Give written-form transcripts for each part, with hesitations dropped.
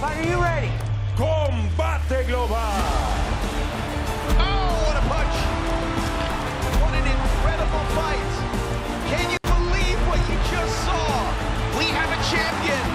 Are you ready? Combate Global. Oh, what a punch. What an incredible fight. Can you believe what you just saw? We have a champion.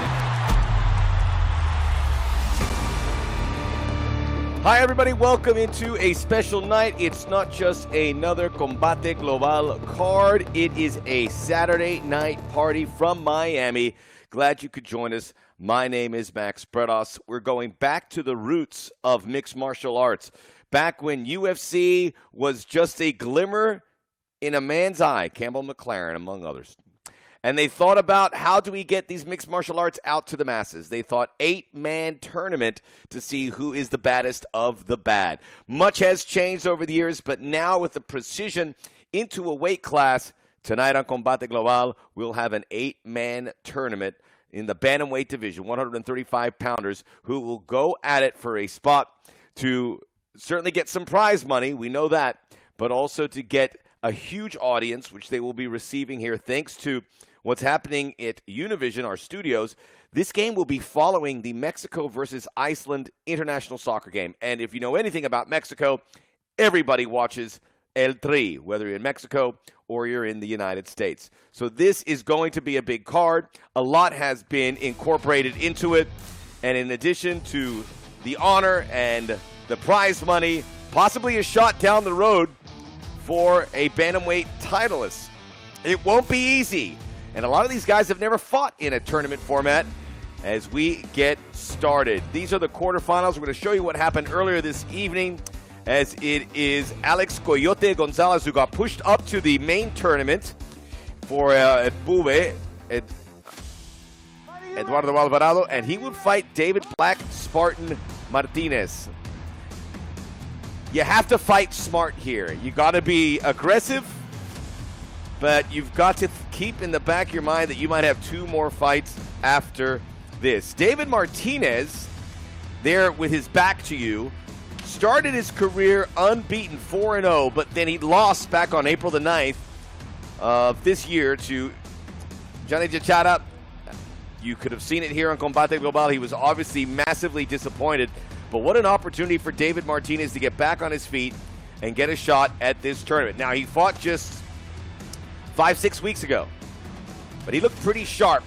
Hi, everybody. Welcome into a special night. It's not just another Combate Global card. It is a Saturday night party from Miami. Glad you could join us. My name is Max Bredos. We're going back to the roots of mixed martial arts. Back when UFC was just a glimmer in a man's eye, Campbell McLaren, among others. And they thought about how do we get these mixed martial arts out to the masses. They thought 8-man tournament to see who is the baddest of the bad. Much has changed over the years, but now with the precision into a weight class, tonight on Combate Global, we'll have an 8-man tournament in the bantamweight division, 135-pounders, who will go at it for a spot to certainly get some prize money, we know that, but also to get a huge audience, which they will be receiving here thanks to what's happening at Univision, our studios. This game will be following the Mexico versus Iceland international soccer game. And if you know anything about Mexico, everybody watches El Tri, whether you're in Mexico or you're in the United States. So this is going to be a big card. A lot has been incorporated into it. And in addition to the honor and the prize money, possibly a shot down the road for a bantamweight titleist. It won't be easy. And a lot of these guys have never fought in a tournament format as we get started. These are the quarterfinals. We're going to show you what happened earlier this evening, as it is Alex Coyote Gonzalez who got pushed up to the main tournament for Bube, Eduardo Alvarado, and he would fight David Black Spartan Martinez. You have to fight smart here. You got to be aggressive, but you've got to keep in the back of your mind that you might have 2 more fights after this. David Martinez, there with his back to you, started his career unbeaten, 4-0, but then he lost back on April the 9th of this year to Johnny Jachara. You could have seen it here on Combate Global. He was obviously massively disappointed, but what an opportunity for David Martinez to get back on his feet and get a shot at this tournament. Now, he fought just 5-6 weeks ago, but he looked pretty sharp.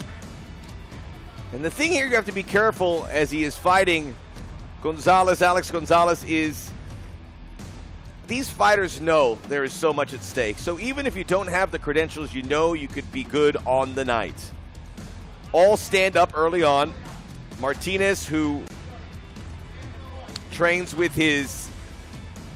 And the thing here you have to be careful as he is fighting Alex Gonzalez, is these fighters know there is so much at stake. So even if you don't have the credentials, you know you could be good on the night. All stand up early on. Martinez, who trains with his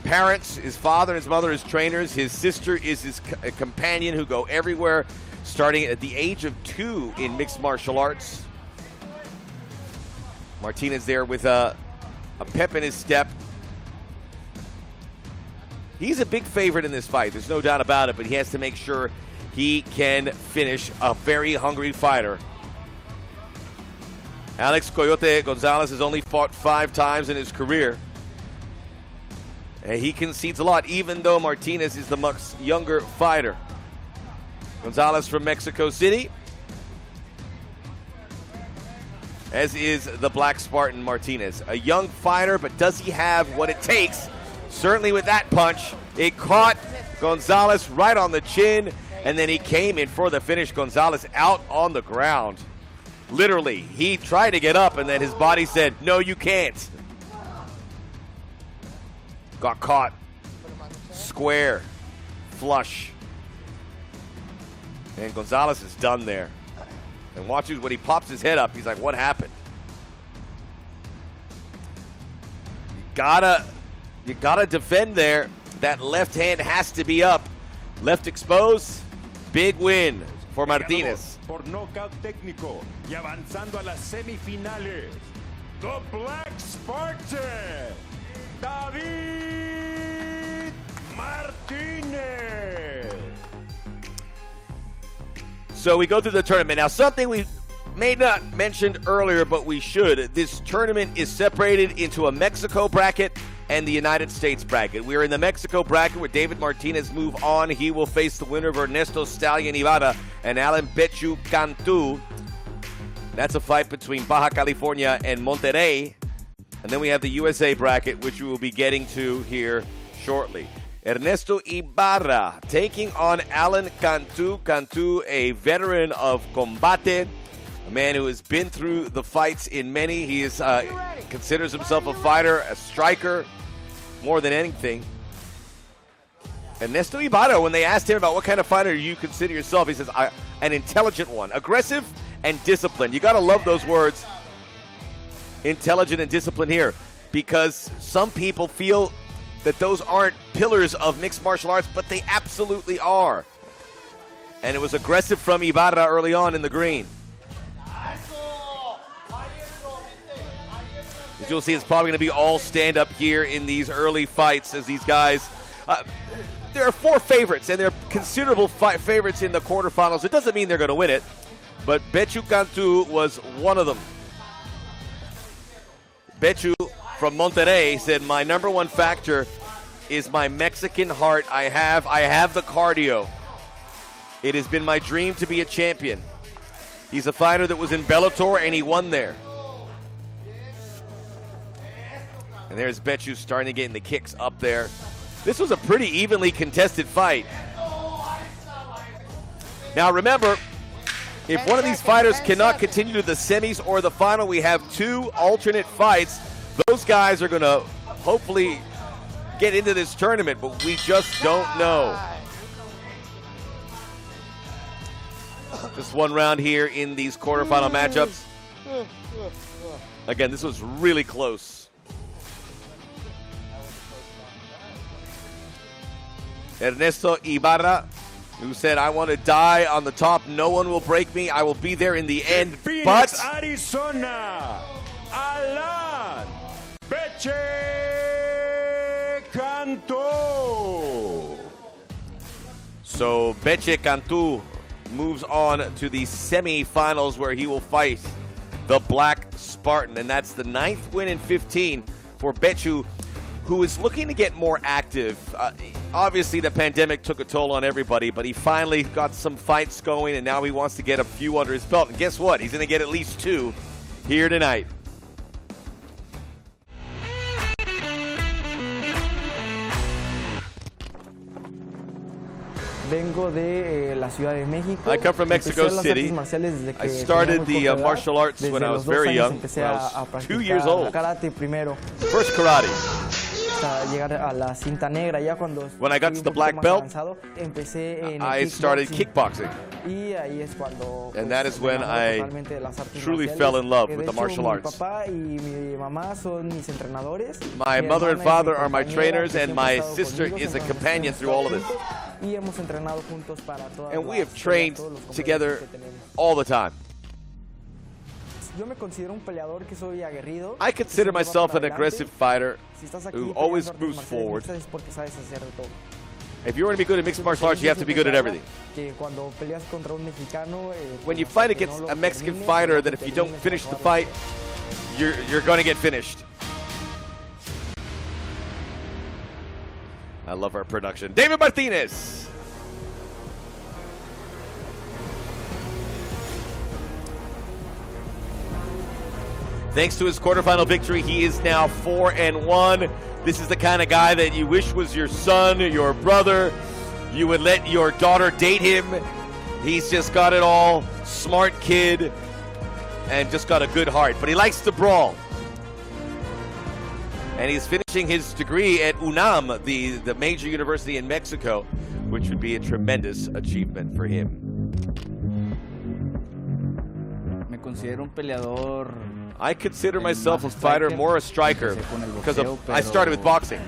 parents, his father and his mother as trainers. His sister is his companion who go everywhere, starting at the age of 2 in mixed martial arts. Martinez there with a pep in his step. He's a big favorite in this fight. There's no doubt about it, but he has to make sure he can finish a very hungry fighter. Alex Coyote Gonzalez has only fought 5 times in his career. And he concedes a lot, even though Martinez is the much younger fighter. Gonzalez from Mexico City, as is the Black Spartan Martinez. A young fighter, but does he have what it takes? Certainly with that punch. It caught Gonzalez right on the chin, and then he came in for the finish. Gonzalez out on the ground. Literally, he tried to get up, and then his body said, no, you can't. Got caught. Square. Flush. And Gonzalez is done there. And watches when he pops his head up, he's like, what happened? You gotta defend there. That left hand has to be up. Left exposed. Big win for Martinez. Por nocaut técnico y avanzando a las semifinales, the Black Spartan, David Martinez. So we go through the tournament. Now, something we may not mentioned earlier, but we should. This tournament is separated into a Mexico bracket and the United States bracket. We're in the Mexico bracket where David Martinez move on. He will face the winner of Ernesto Stallion Ibarra and Alan Bechu Cantu. That's a fight between Baja California and Monterrey. And then we have the USA bracket, which we will be getting to here shortly. Ernesto Ibarra taking on Alan Cantu. Cantu, a veteran of Combate, a man who has been through the fights in many. He is considers himself a fighter, a striker, more than anything. Ernesto Ibarra, when they asked him about what kind of fighter you consider yourself, he says, an intelligent one, aggressive and disciplined. You got to love those words, intelligent and disciplined here, because some people feel that those aren't pillars of mixed martial arts, but they absolutely are. And it was aggressive from Ibarra early on in the green. As you'll see, it's probably going to be all stand-up here in these early fights as these guys... there are 4 favorites, and they're considerable favorites in the quarterfinals. It doesn't mean they're going to win it, but Bechu Cantu was one of them. Bechu from Monterrey said, my number one factor is my Mexican heart. I have the cardio. It has been my dream to be a champion. He's a fighter that was in Bellator, and he won there. And there's Bechu starting to get in the kicks up there. This was a pretty evenly contested fight. Now remember, if one of these fighters cannot continue to the semis or the final, we have 2 alternate fights. Those guys are going to hopefully get into this tournament, but we just don't know. Just one round here in these quarterfinal matchups. Again, this was really close. Ernesto Ibarra, who said, I want to die on the top. No one will break me. I will be there in the end. Phoenix, Arizona, Alan Beche Cantu. So Beche Cantu moves on to the semifinals where he will fight the Black Spartan. And that's the 9th win in 15 for Bechu, who is looking to get more active. Obviously, the pandemic took a toll on everybody, but he finally got some fights going, and now he wants to get a few under his belt. And guess what? He's going to get at least 2 here tonight. Vengo de la Ciudad de México. I come from Mexico City. I started the martial arts when I was very young, when I was 2 years old. Karate primero. First karate. Llegar a la cinta negra ya cuando when I got to the black belt, I started kickboxing. Y ahí es cuando, and that is when I truly fell in love with the martial arts. My mother and father are my trainers, and my sister is a companion through all of this. And we have trained together all the time. I consider myself an aggressive fighter who always moves forward. If you want to be good at mixed martial arts, you have to be good at everything. When you fight against a Mexican fighter, that if you don't finish the fight, you're going to get finished. I love our production. David Martinez. Thanks to his quarterfinal victory, he is now 4-1. This is the kind of guy that you wish was your son, your brother. You would let your daughter date him. He's just got it all. Smart kid and just got a good heart. But he likes to brawl. And he's finishing his degree at UNAM, the major university in Mexico, which would be a tremendous achievement for him. Me considero un peleador. I consider myself a fighter, more a striker, because I started with boxing.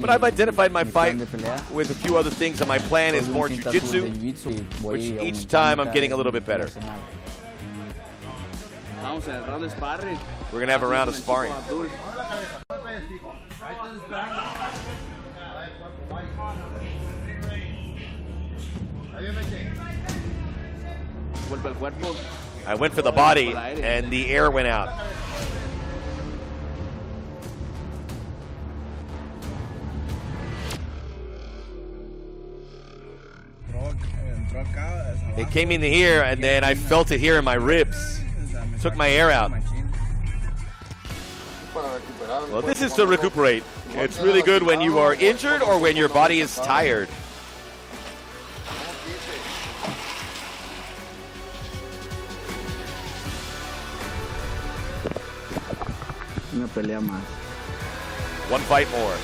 But I've identified my fight with a few other things, and my plan is more jiu-jitsu, which each time I'm getting a little bit better. We're going to have a round of sparring. I went for the body, and the air went out. It came in here, and then I felt it here in my ribs. Took my air out. Well, this is to recuperate. It's really good when you are injured or when your body is tired. Una pelea más. One fight more.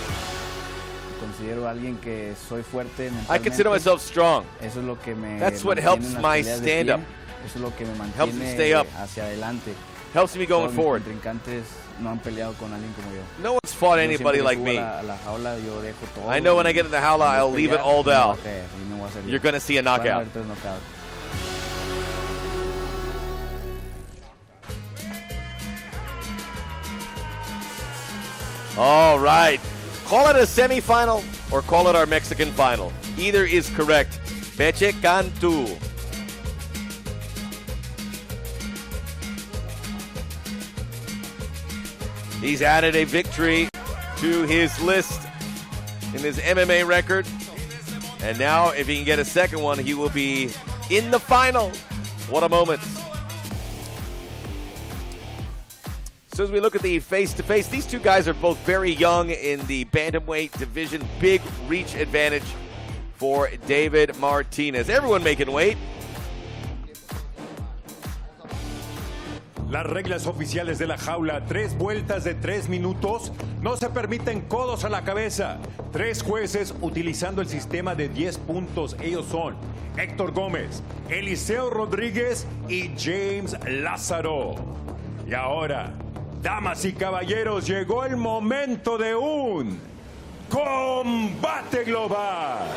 Considero alguien que soy fuerte mentalmente. I consider myself strong. Eso es lo que me That's what mantiene helps en las my peleas de stand-up. pie. Eso es lo que me Helps me mantiene stay up. hacia adelante. Helps me going Todos mis forward. contrincantes no han peleado con alguien como yo. No one's fought Yo anybody siempre like subo me. a la jaula, yo dejo todo. I know when I get in the jaula, I'll leave it all down. You're going to see a knockout. All right. Call it a semifinal or call it our Mexican final. Either is correct. Peche Cantu. He's added a victory to his list in his MMA record. And now, if he can get a second one, he will be in the final. What a moment. So as we look at the face-to-face, these two guys are both very young in the bantamweight division. Big reach advantage for David Martinez. Everyone making weight. Las reglas oficiales de la jaula, 3 vueltas de 3 minutos, no se permiten codos a la cabeza. 3 jueces utilizando el sistema de 10 puntos. Ellos son Héctor Gómez, Eliseo Rodríguez y James Lázaro. Y ahora, damas y caballeros, llegó el momento de un combate global.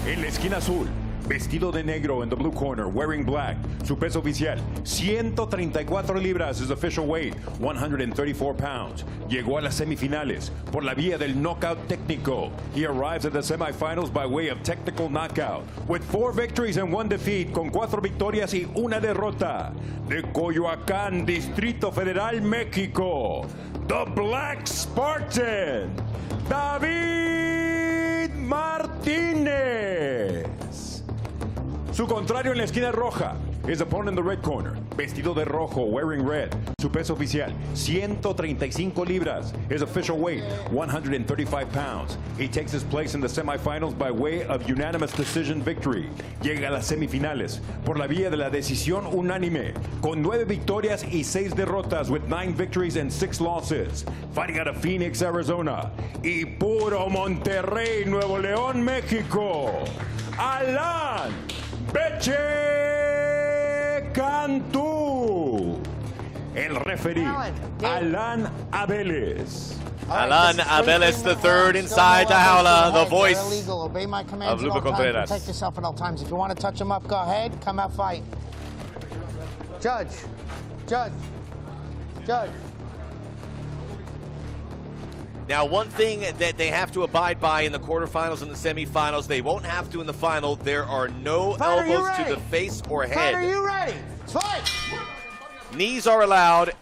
En la esquina azul, vestido de negro in the blue corner, wearing black. Su peso oficial, 134 libras, his official weight, 134 pounds. Llegó a las semifinales por la vía del knockout técnico. He arrives at the semifinals by way of technical knockout, with 4 victories and 1 defeat, con 4 victorias y 1 derrota. De Coyoacán, Distrito Federal, México, the Black Spartan, David Martinez. Su contrario en la esquina roja, his opponent in the red corner, vestido de rojo, wearing red. Su peso oficial, 135 libras. His official weight, 135 pounds. He takes his place in the semifinals by way of unanimous decision victory. Llega a las semifinales por la vía de la decisión unánime, con 9 victorias y 6 derrotas, with 9 victories and 6 losses. Fighting out of Phoenix, Arizona, y puro Monterrey, Nuevo León, México, Alan Peche Cantu. El referee, Alan Abeles. Alan Abeles III inside the jaula, the voice of Lupe Contreras. Protect yourself at all times. If you want to touch him up, go ahead. Come out, fight. Judge. Now, one thing that they have to abide by in the quarterfinals and the semifinals, they won't have to in the final. There are no elbows to the face or head. Are you ready? Fight! Knees are allowed.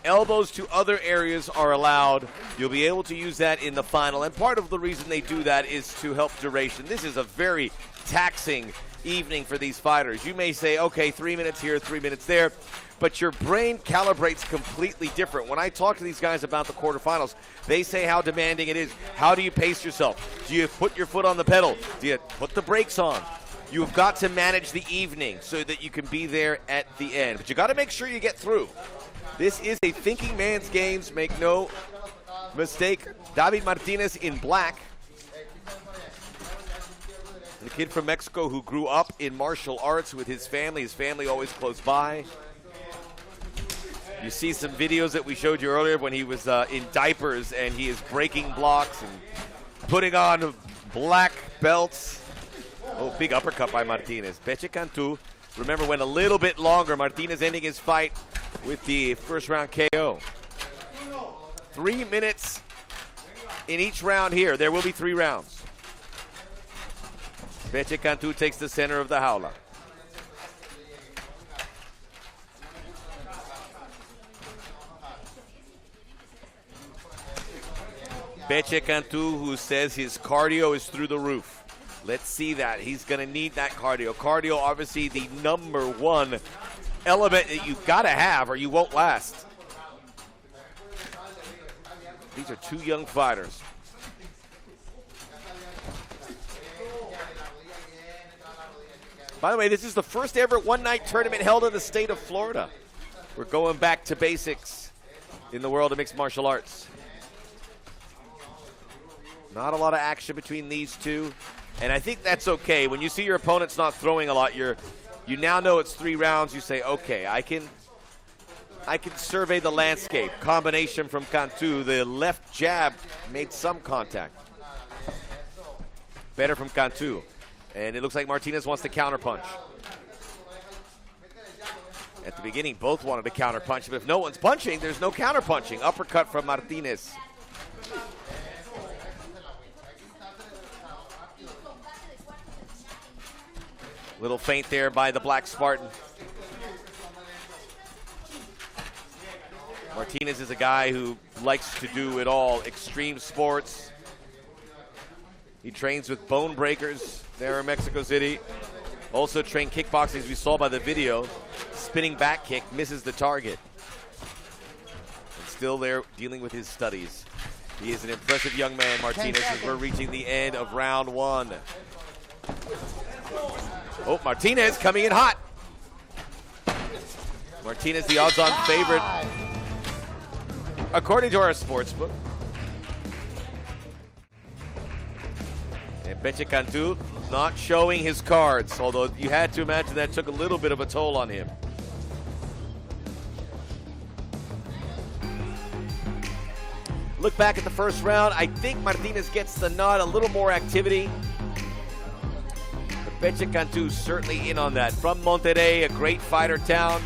Elbows to other areas are allowed. You'll be able to use that in the final. And part of the reason they do that is to help duration. This is a very taxing evening for these fighters. You may say, okay, 3 minutes here, 3 minutes there. But your brain calibrates completely different. When I talk to these guys about the quarterfinals, they say how demanding it is. How do you pace yourself? Do you put your foot on the pedal? Do you put the brakes on? You've got to manage the evening so that you can be there at the end. But you got to make sure you get through. This is a thinking man's games, make no mistake. David Martinez in black. The kid from Mexico who grew up in martial arts with his family always close by. You see some videos that we showed you earlier when he was in diapers and he is breaking blocks and putting on black belts. Oh, big uppercut by Martinez. Peche Cantu, remember, went a little bit longer. Martinez ending his fight with the first round KO. 3 minutes in each round here. There will be 3 rounds. Peche Cantu takes the center of the jaula. Beche Cantu, who says his cardio is through the roof. Let's see that. He's going to need that cardio. Cardio, obviously, the number one element that you've got to have or you won't last. These are two young fighters. By the way, this is the first ever one-night tournament held in the state of Florida. We're going back to basics in the world of mixed martial arts. Not a lot of action between these two, and I think that's okay. When you see your opponent's not throwing a lot, you now know it's 3 rounds. You say, okay, I can survey the landscape. Combination from Cantu. The left jab made some contact. Better from Cantu. And it looks like Martinez wants to counterpunch. At the beginning, both wanted to counterpunch, but if no one's punching, there's no counterpunching. Uppercut from Martinez. Little feint there by the Black Spartan. Martinez is a guy who likes to do it all. Extreme sports. He trains with Bone Breakers there in Mexico City. Also trained kickboxing, as we saw by the video. Spinning back kick, misses the target. And still there dealing with his studies. He is an impressive young man, Martinez, as we're reaching the end of round 1. Oh, Martinez coming in hot. Martinez, the odds-on favorite, according to our sportsbook. And Beche Cantu not showing his cards, although you had to imagine that took a little bit of a toll on him. Look back at the first round. I think Martinez gets the nod, a little more activity. But Beche Cantu certainly in on that. From Monterrey, a great fighter town.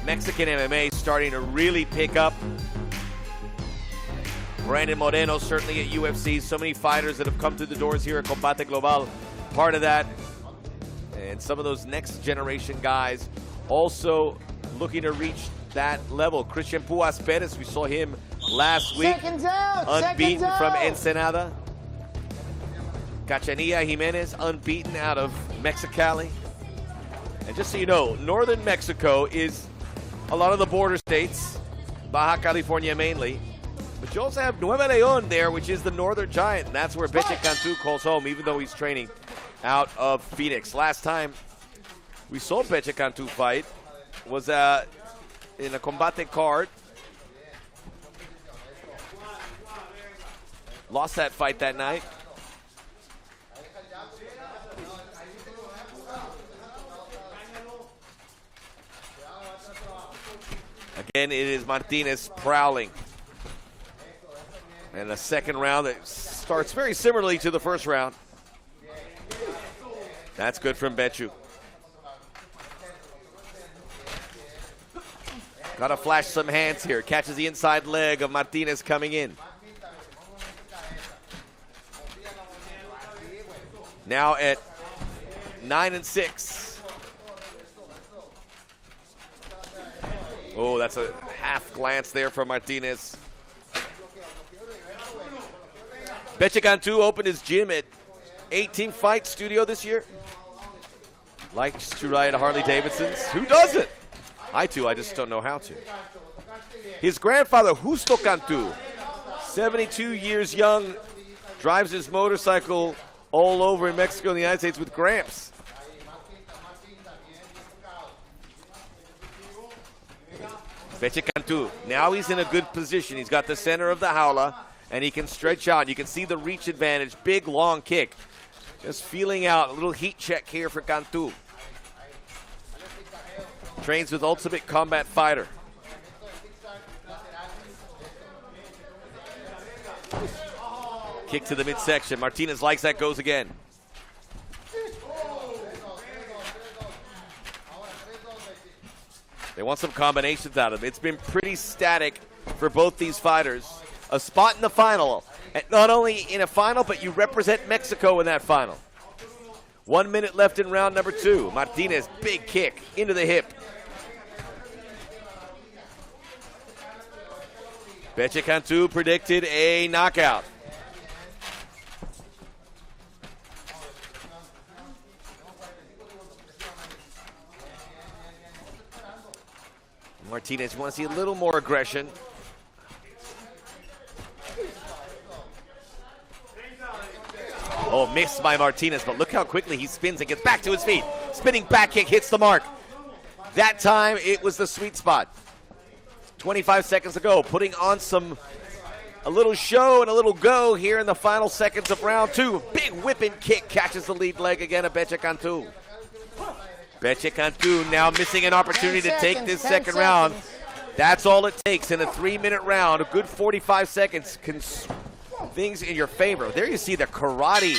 Mexican MMA starting to really pick up. Brandon Moreno certainly at UFC. So many fighters that have come through the doors here at Combate Global. Part of that. And some of those next generation guys also looking to reach that level. Christian Puas Perez, we saw him last week. Unbeaten from Ensenada. Cachanilla Jimenez, unbeaten out of Mexicali. And just so you know, northern Mexico is a lot of the border states, Baja California mainly. But you also have Nuevo Leon there, which is the northern giant. And that's where Beche Cantu calls home, even though he's training out of Phoenix. Last time we saw Beche Cantu fight was in a Combate card. Lost that fight that night. Again, it is Martinez prowling. And a second round that starts very similarly to the first round. That's good from Bechu. Got to flash some hands here. Catches the inside leg of Martinez coming in. Now at 9-6. Oh, that's a half glance there from Martinez. Beche Cantu opened his gym at 18 Fight Studio this year. Likes to ride Harley Davidsons. Who doesn't? I too, I just don't know how to. His grandfather, Justo Cantu, 72 years young, drives his motorcycle all over in Mexico and the United States with Gramps. Beche Cantu, now he's in a good position. He's got the center of the jaula, and he can stretch out. You can see the reach advantage, big, long kick. Just feeling out, a little heat check here for Cantu. Trains with Ultimate Combat Fighter. Kick to the midsection. Martinez likes that, goes again. They want some combinations out of it. It's been pretty static for both these fighters. A spot in the final. And not only in a final, but you represent Mexico in that final. 1 minute left in round number 2. Martinez, big kick into the hip. Cantu predicted a knockout. Martinez wants to see a little more aggression. Oh, missed by Martinez, but look how quickly he spins and gets back to his feet. Spinning back kick hits the mark. That time, it was the sweet spot. 25 seconds ago, putting on a little show and a little go here in the final seconds of round 2. Big whipping kick catches the lead leg again of Cantu. Cantu now missing an opportunity to take this second round. That's all it takes in a 3-minute round. A good 45 seconds can things in your favor. There you see the karate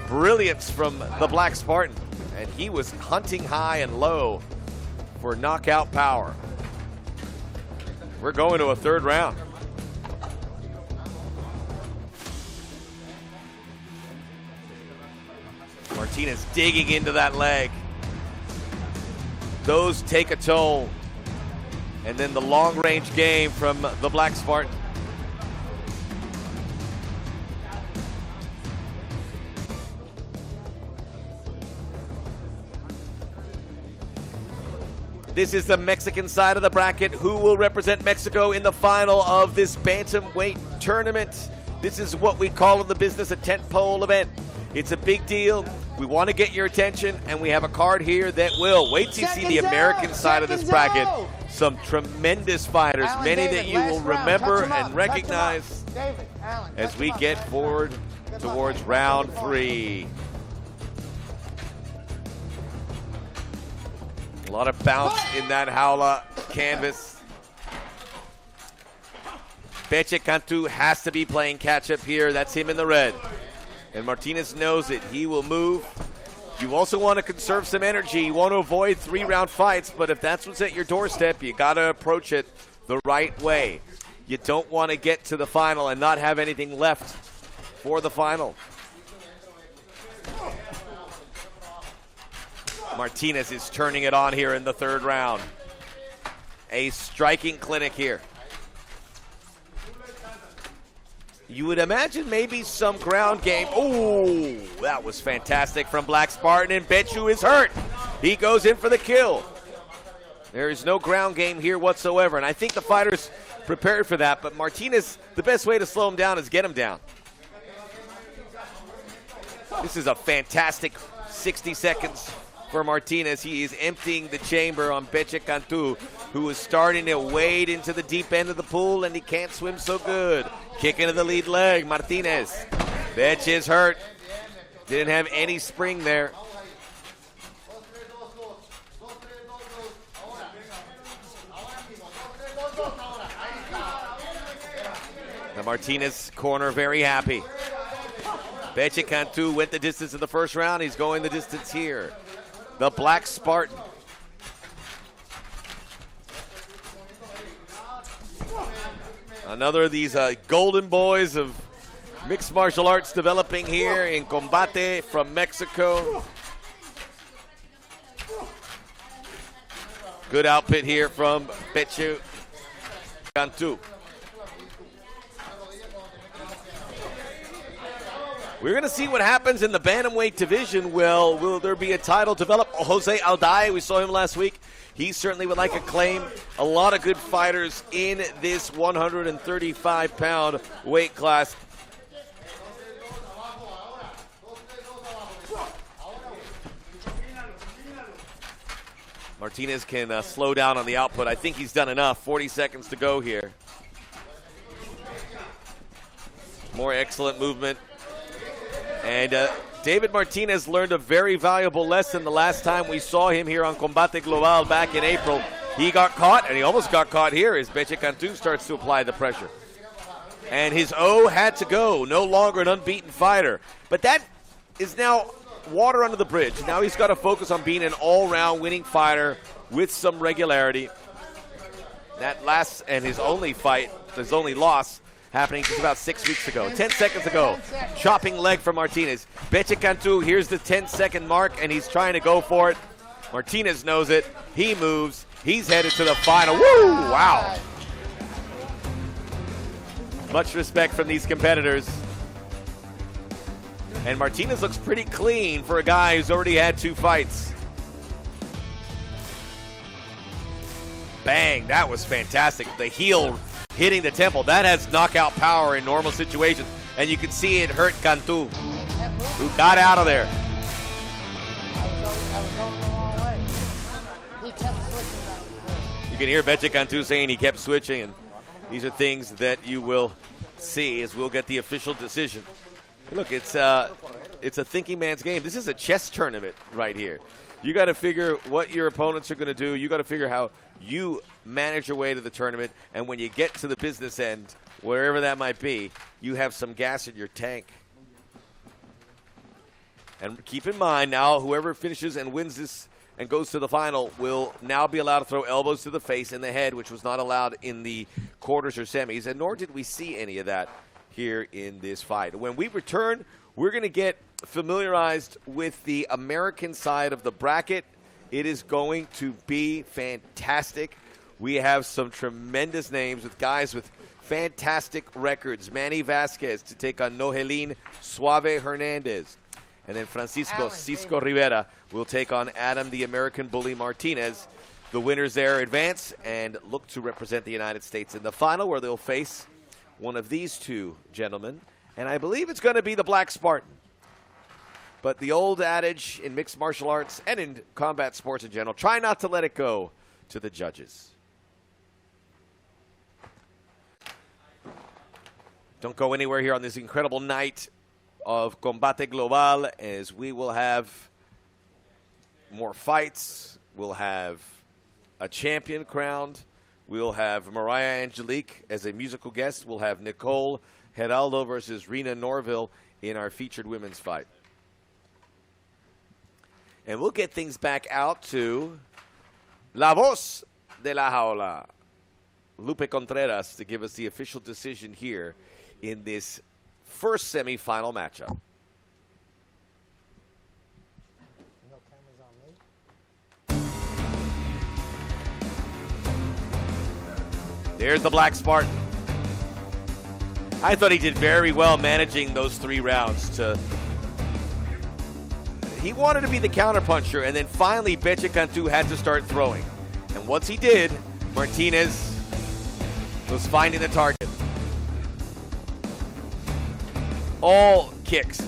brilliance from the Black Spartan. And he was hunting high and low for knockout power. We're going to a third round. Martinez digging into that leg. Those take a toll. And then the long-range game from the Black Spartan. This is the Mexican side of the bracket. Who will represent Mexico in the final of this bantamweight tournament? This is what we call in the business a tentpole event. It's a big deal. We want to get your attention, and we have a card here that will. Wait till you see the American side of this bracket. Some tremendous fighters, many that you will remember and recognize as we get forward towards round 3. A lot of bounce in that Howla canvas. Cantu has to be playing catch-up here. That's him in the red. And Martinez knows it. He will move. You also want to conserve some energy. You want to avoid 3-round fights, but if that's what's at your doorstep, you got to approach it the right way. You don't want to get to the final and not have anything left for the final. Martinez is turning it on here in the third round. A striking clinic here. You would imagine maybe some ground game. Oh, that was fantastic from Black Spartan, and Bechu is hurt. He goes in for the kill. There is no ground game here whatsoever, and I think the fighter's prepared for that, but Martinez, the best way to slow him down is get him down. This is a fantastic 60 seconds for Martinez. He is emptying the chamber on Cantu, who is starting to wade into the deep end of the pool, and he can't swim so good. Kick into the lead leg, Martinez. Bech is hurt. Didn't have any spring there. The Martinez corner very happy. Cantu went the distance in the first round. He's going the distance here. The Black Spartan. Another of these golden boys of mixed martial arts developing here in Combate from Mexico. Good outfit here from Cantu. We're going to see what happens in the bantamweight division. Will there be a title developed? Jose Alday, we saw him last week. He certainly would like a claim. A lot of good fighters in this 135-pound weight class. Martinez can slow down on the output. I think he's done enough. 40 seconds to go here. More excellent movement. And David Martinez learned a very valuable lesson the last time we saw him here on Combate Global back in April. He got caught, and he almost got caught here as Cantu starts to apply the pressure. And his O had to go. No longer an unbeaten fighter. But that is now water under the bridge. Now he's got to focus on being an all-round winning fighter with some regularity. That last and his only fight, his only loss, happening just about 6 weeks ago. 10 seconds ago, chopping leg from Martinez. Cantu, here's the 10-second mark, and he's trying to go for it. Martinez knows it. He moves. He's headed to the final. Woo! Wow. Much respect from these competitors. And Martinez looks pretty clean for a guy who's already had 2 fights. Bang, that was fantastic. The heel hitting the temple. That has knockout power in normal situations. And you can see it hurt Cantu, who got out of there. You can hear Betcha Cantu saying he kept switching, and these are things that you will see as we'll get the official decision. Look, it's a thinking man's game. This is a chess tournament right here. You got to figure what your opponents are going to do. You got to figure how you manage your way to the tournament, and when you get to the business end, wherever that might be, you have some gas in your tank. And keep in mind now, whoever finishes and wins this and goes to the final will now be allowed to throw elbows to the face and the head, which was not allowed in the quarters or semis, and nor did we see any of that here in this fight. When we return, we're going to get familiarized with the American side of the bracket. It is going to be fantastic. We have some tremendous names with guys with fantastic records. Manny Vazquez to take on Nohelin Suave Hernandez. And then Francisco Cisco Rivera will take on Adam the American Bully Martinez. The winners there advance and look to represent the United States in the final, where they'll face one of these 2 gentlemen. And I believe it's going to be the Black Spartan. But the old adage in mixed martial arts and in combat sports in general, try not to let it go to the judges. Don't go anywhere here on this incredible night of Combate Global, as we will have more fights. We'll have a champion crowned. We'll have Mariah Angelique as a musical guest. We'll have Nicole Geraldo versus Reena Norville in our featured women's fight. And we'll get things back out to La Voz de la Jaula, Lupe Contreras, to give us the official decision here in this first semifinal matchup. There's the Black Spartan. I thought he did very well managing those 3 rounds. He wanted to be the counterpuncher, and then finally Betcha Cantu had to start throwing. And once he did, Martinez was finding the target. All kicks.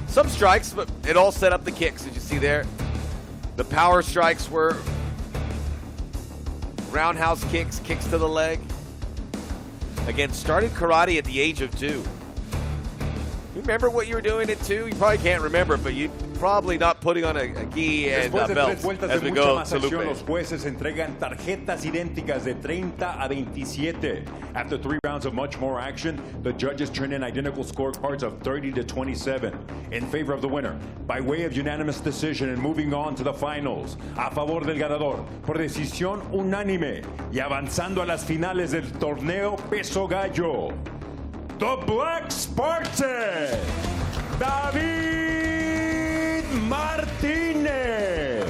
Some strikes, but it all set up the kicks, as you see there. The power strikes were roundhouse kicks, kicks to the leg. Again, started karate at the age of 2. You remember what you were doing at 2? You probably can't remember, but you probably not putting on a gi and a belt as we go to Lupe. Los jueces entregan tarjetas idénticas de 30 a 27. After 3 rounds of much more action, the judges turn in identical scorecards of 30 to 27 in favor of the winner by way of unanimous decision, and moving on to the finals. A favor del ganador por decisión unánime y avanzando a las finales del torneo Peso Gallo, the Black Spartan, David Martinez.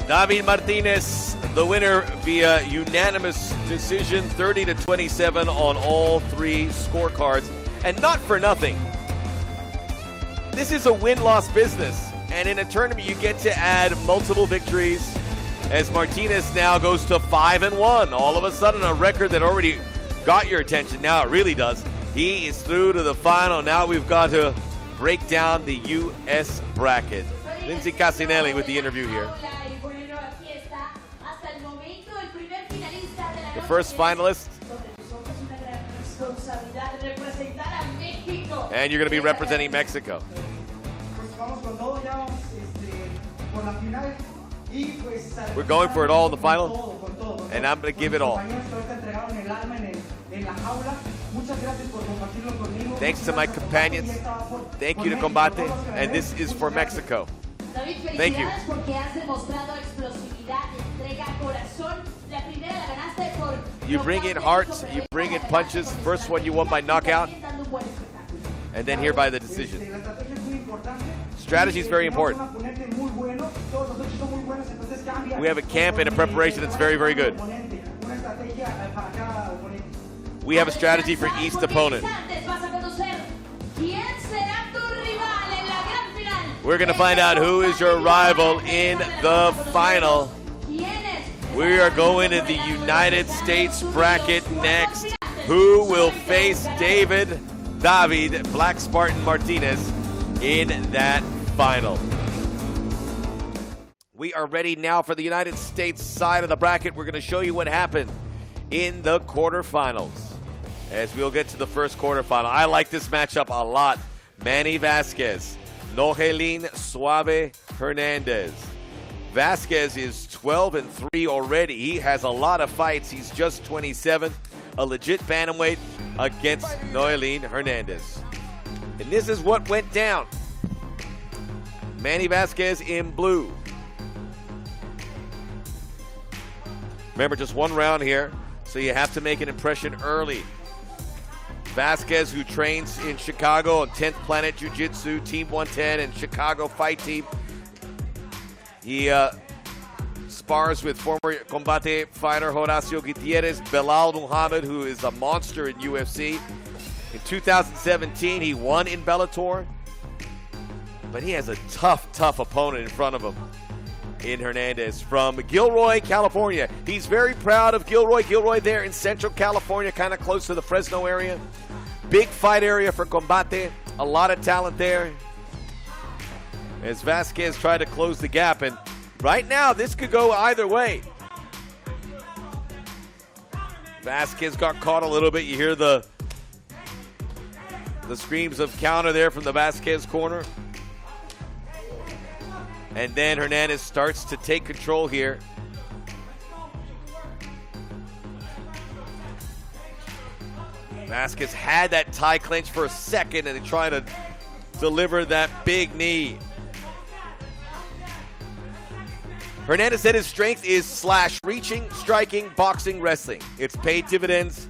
David Martinez, the winner via unanimous decision, 30 to 27 on all 3 scorecards. And not for nothing, this is a win-loss business. And in a tournament, you get to add multiple victories, as Martinez now goes to 5-1. All of a sudden, a record that already got your attention. Now it really does. He is through to the final. Now we've got to break down the U.S. bracket. Lindsay Casinelli with the interview here. The first finalist. And you're going to be representing Mexico. We're going for it all in the final, and I'm going to give it all. Thanks to my companions. Thank you to Combate, and this is for Mexico. Thank you. You bring in hearts, you bring in punches. First one you won by knockout, and then here by the decision. Strategy is very important. We have a camp and a preparation that's very, very good. we have a strategy for each opponent. We're going to find out who is your rival in the final. We are going to the United States bracket next. Who will face David Black Spartan Martinez in that final? We are ready now for the United States side of the bracket. We're going to show you what happened in the quarterfinals as we'll get to the first quarterfinal. I like this matchup a lot. Manny Vazquez, Nohelin Suave Hernandez. Vazquez is 12-3 already. He has a lot of fights. He's just 27, a legit bantamweight against Nohelin Hernandez. And this is what went down. Manny Vazquez in blue. Remember, just one round here, so you have to make an impression early. Vazquez, who trains in Chicago on 10th Planet Jiu-Jitsu, Team 110 and Chicago Fight Team. He spars with former Combate fighter Horacio Gutierrez, Belal Muhammad, who is a monster in UFC. In 2017, he won in Bellator, but he has a tough opponent in front of him in Hernandez from Gilroy, California. He's very proud of Gilroy. Gilroy there in Central California, kind of close to the Fresno area. Big fight area for Combate. A lot of talent there as Vazquez tried to close the gap. And right now, this could go either way. Vazquez got caught a little bit. You hear the screams of counter there from the Vazquez corner. And then Hernandez starts to take control here. Vazquez had that tie clinch for a second and he tried to deliver that big knee. Hernandez said his strength is slash reaching, striking, boxing, wrestling. It's paid dividends.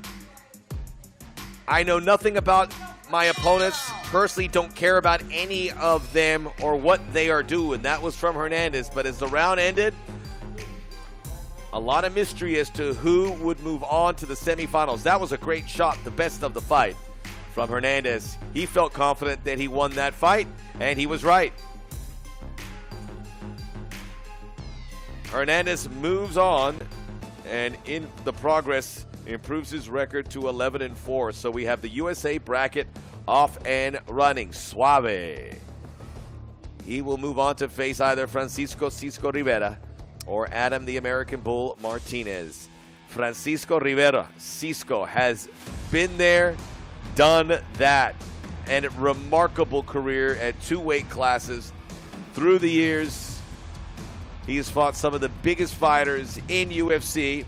I know nothing about my opponents. Personally, don't care about any of them or what they are doing. That was from Hernandez. But as the round ended, a lot of mystery as to who would move on to the semifinals. That was a great shot, the best of the fight from Hernandez. He felt confident that he won that fight, and he was right. Hernandez moves on, and in the progress, improves his record to 11-4. So we have the USA bracket off and running. Suave. He will move on to face either Francisco Cisco Rivera or Adam the American Bull Martinez. Francisco Rivera, Cisco, has been there, done that. And a remarkable career at 2 weight classes through the years. He's fought some of the biggest fighters in UFC.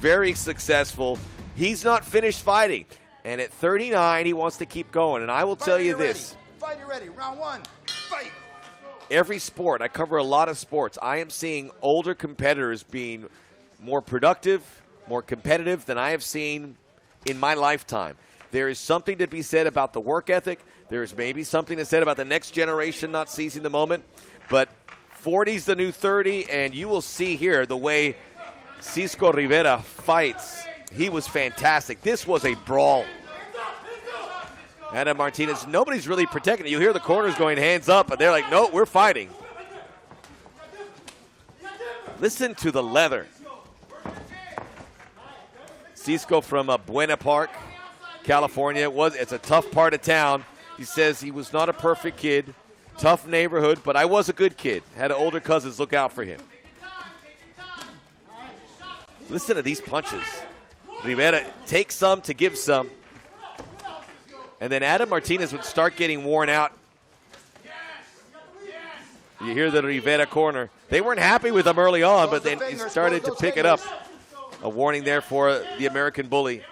Very successful. He's not finished fighting. And at 39, he wants to keep going. And I will tell you this. Fight you ready. Round 1. Fight. Every sport, I cover a lot of sports, I am seeing older competitors being more productive, more competitive than I have seen in my lifetime. There is something to be said about the work ethic. There is maybe something to be said about the next generation not seizing the moment. But 40's the new 30, and you will see here the way Cisco Rivera fights. He was fantastic. This was a brawl. Adam Martinez, nobody's really protecting it. You hear the corners going hands up, but they're like, no, we're fighting. Listen to the leather. Cisco from Buena Park, California. It's a tough part of town. He says he was not a perfect kid, tough neighborhood, but I was a good kid. Had older cousins look out for him. Listen to these punches. Rivera takes some to give some. And then Adam Martinez would start getting worn out. You hear the Rivera corner. They weren't happy with him early on, but then he started to pick it up. A warning there for the American Bully.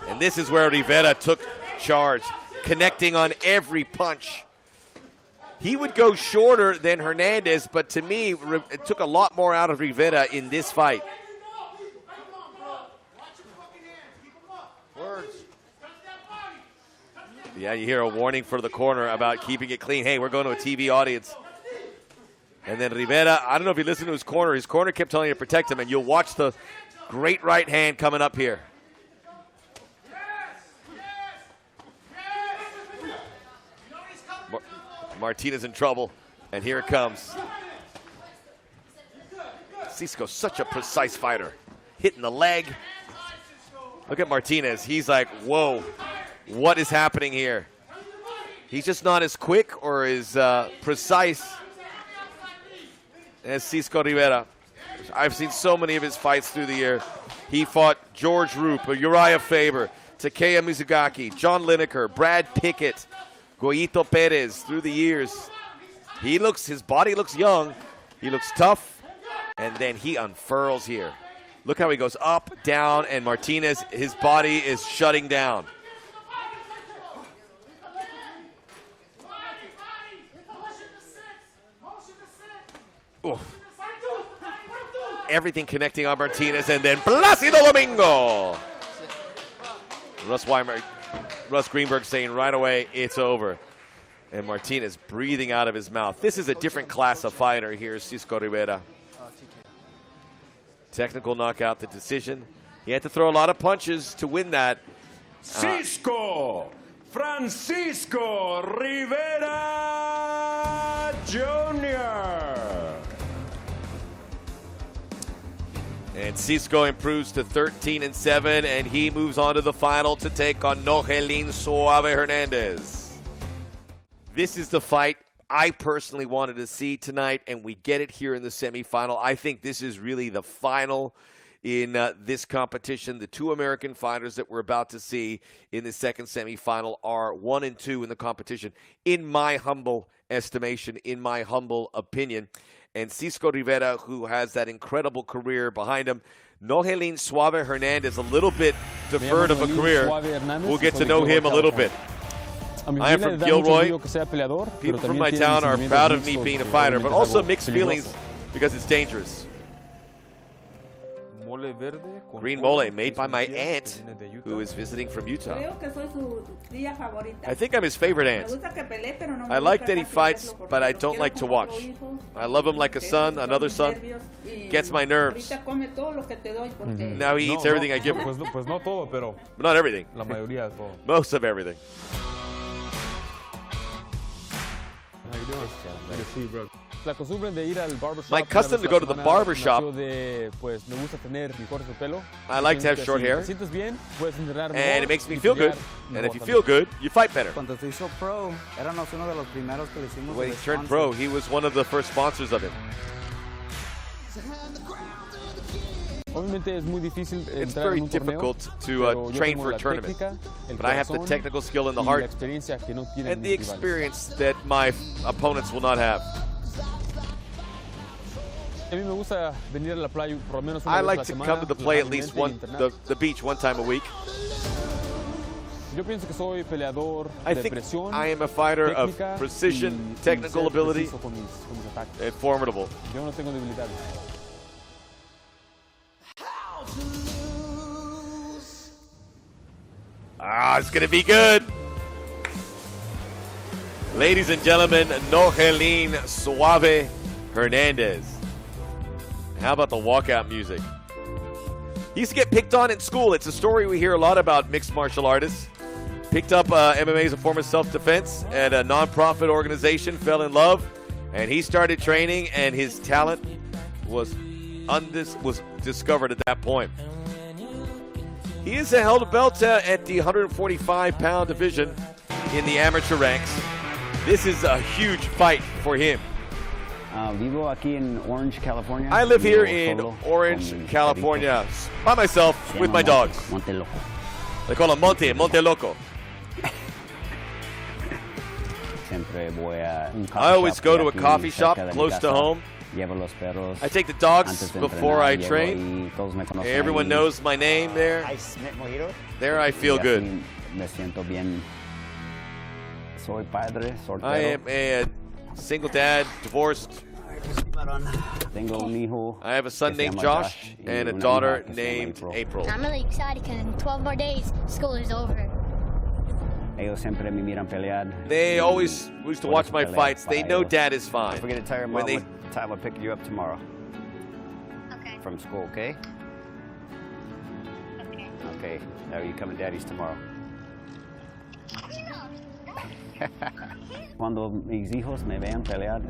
And this is where Rivera took charge, connecting on every punch. He would go shorter than Hernandez, but to me, it took a lot more out of Rivera in this fight. Yeah, you hear a warning for the corner about keeping it clean. Hey, we're going to a TV audience. And then Rivera, I don't know if you listened to his corner. His corner kept telling him to protect him, and you'll watch the Great right hand coming up here. Martinez in trouble, and here it comes. Cisco's such a precise fighter. Hitting the leg. Look at Martinez. He's like, whoa, what is happening here? He's just not as quick or as precise as Cisco Rivera. I've seen so many of his fights through the year. He fought George Roop, Uriah Faber, Takeya Mizugaki, John Lineker, Brad Pickett, Goyito Perez through the years. His body looks young. He looks tough. And then he unfurls here. Look how he goes up, down, and Martinez, his body is shutting down. Oof. Everything connecting on Martinez, and then Plácido Domingo. Russ Greenberg saying right away, it's over. And Martinez breathing out of his mouth. This is a different class of fighter here, Cisco Rivera. Technical knockout, the decision. He had to throw a lot of punches to win that. Cisco Francisco Rivera Jr. And Cisco improves to 13-7, and he moves on to the final to take on Nohelin Suave Hernandez. This is the fight I personally wanted to see tonight, and we get it here in the semifinal. I think this is really the final in this competition. The two American fighters that we're about to see in the second semifinal are 1 and 2 in the competition, in my humble estimation, in my humble opinion. And Cisco Rivera, who has that incredible career behind him. Nohelin Suave Hernandez, a little bit deferred of a career. We'll get to know him a little bit. I am from Gilroy. People from my town are proud of me being a fighter, but also mixed feelings because it's dangerous. Green mole made by my aunt, who is visiting from Utah. I think I'm his favorite aunt. I like that he fights, but I don't like to watch. I love him like a son, another son. Gets my nerves. Now he eats everything I give him. But not everything. Most of everything. My custom to go to the barber shop. I like to have short hair, and it makes me feel good. And if you feel good, you fight better. When he turned pro, he was one of the first sponsors of him. It's very difficult to train for a tournament, but I have the technical skill and the heart and the experience that my opponents will not have. I like to come to the play at least the beach one time a week. I think I am a fighter of precision, technical ability, and formidable. It's going to be good. Ladies and gentlemen, Nohelin Suave Hernandez. How about the walkout music? He used to get picked on in school. It's a story we hear a lot about mixed martial artists. Picked up MMA as a form of self-defense at a non-profit organization, fell in love, and he started training, and his talent was discovered at that point. He has held a belt at the 145-pound division in the amateur ranks. This is a huge fight for him. Vivo aquí en Orange, California. I live here in Orange, California, by myself with my dogs. Monte Loco. They call him Monte Loco. I always go to a coffee shop close to home. I take the dogs before I train. Everyone knows my name there. There I feel good. I am a single dad, divorced. I have a son named Josh and a daughter named April. I'm really excited because in 12 more days, school is over. They always used to watch my fights. They know Dad is fine. Don't forget to tell your mom what time I'll pick you up tomorrow. Okay. From school, okay? Okay, are you coming to Daddy's tomorrow? Cuando mis hijos me vean pelear,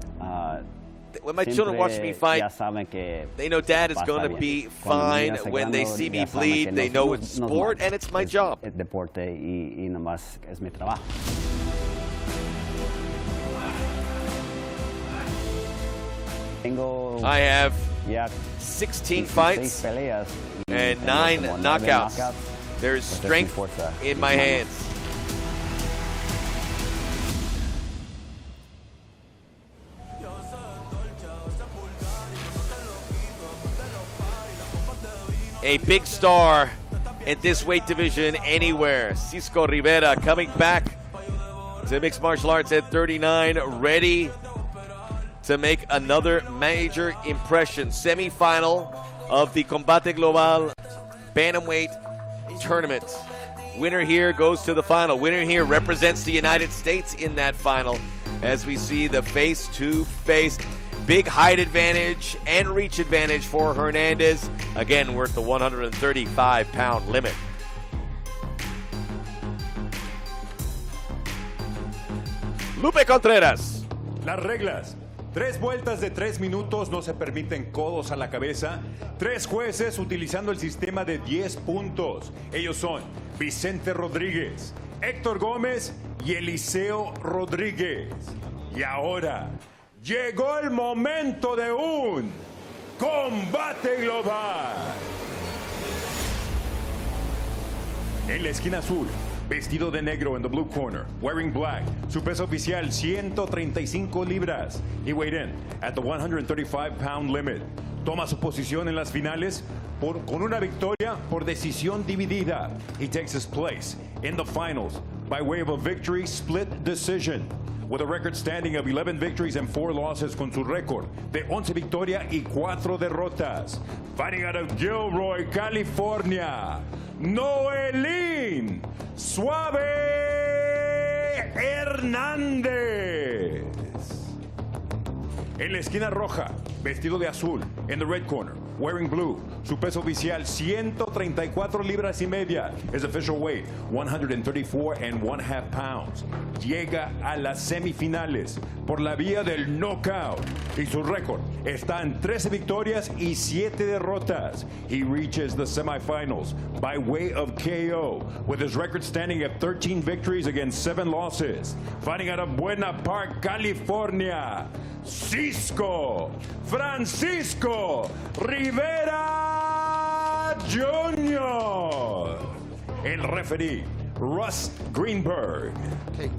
when my children watch me fight, ya saben que they know Dad is va a going estar to be bien. Cuando fine. niños se When they graduan, see me ya saben bleed, que they know it's nos sport matan. and it's my Es- job. Es deporte y nomás es mi trabajo. Tengo I have ya 16 16 fights peleas y and tengo 9 como 9 knockouts. knockouts. There's Pues es mi strength fuerza, in mis my manos. hands. A big star in this weight division anywhere. Cisco Rivera coming back to mixed martial arts at 39, ready to make another major impression. Semi-final of the Combate Global Bantamweight Tournament. Winner here goes to the final. Winner here represents the United States in that final as we see the face-to-face. Big height advantage and reach advantage for Hernandez. Again, worth the 135-pound limit. Lupe Contreras. Las reglas. 3 vueltas de 3 minutos, no se permiten codos a la cabeza. 3 jueces utilizando el sistema de 10 puntos. Ellos son Vicente Rodríguez, Héctor Gómez y Eliseo Rodríguez. Y ahora llegó el momento de un combate global. En la esquina azul, vestido de negro en the blue corner, wearing black, su peso oficial 135 libras. He weighed in at the 135-pound limit. Toma su posición en las finales con una victoria por decisión dividida. He takes his place in the finals by way of a victory split decision. With a record standing of 11 victories and 4 losses, con su récord de 11 victorias y 4 derrotas. Fighting out of Gilroy, California, Nohelin Suave Hernandez. En la esquina roja, vestido de azul, in the red corner, wearing blue, su peso oficial 134 libras y media. His official weight 134.5 pounds. Llega a las semifinales por la vía del knockout y su récord está en 13 victorias y 7 derrotas. He reaches the semifinals by way of KO with his record standing at 13 victories against 7 losses. Fighting out of Buena Park, California, Cisco Francisco Rivera Jr. El referee, Russ Greenberg. Okay,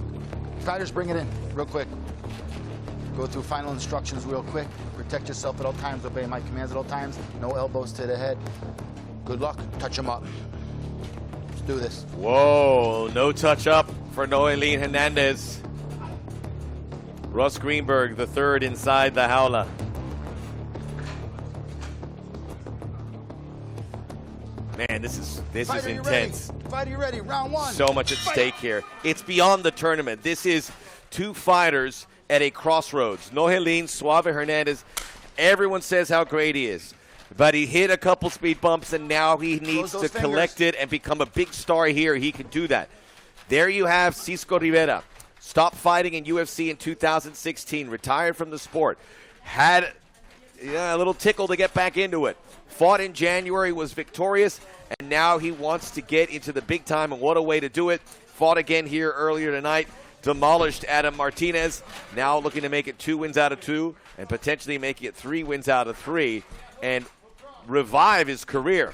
fighters, bring it in real quick. Go through final instructions real quick. Protect yourself at all times. Obey my commands at all times. No elbows to the head. Good luck. Touch them up. Let's do this. Whoa, no touch up for Nohelin Hernandez. Russ Greenberg, the third inside the jaula. Man, this is Fighter, you intense. ready? Fighter, you ready? Round 1. So much at stake here. It's beyond the tournament. This is 2 fighters at a crossroads. Nohelin Suave Hernandez, everyone says how great he is. But he hit a couple speed bumps, and now he needs to collect it and become a big star here. He can do that. There you have Cisco Rivera. Stopped fighting in UFC in 2016. Retired from the sport. Had a little tickle to get back into it. Fought in January, was victorious, and now he wants to get into the big time, and what a way to do it. Fought again here earlier tonight. Demolished Adam Martinez. Now looking to make it 2 wins out of 2 and potentially making it 3 wins out of 3 and revive his career.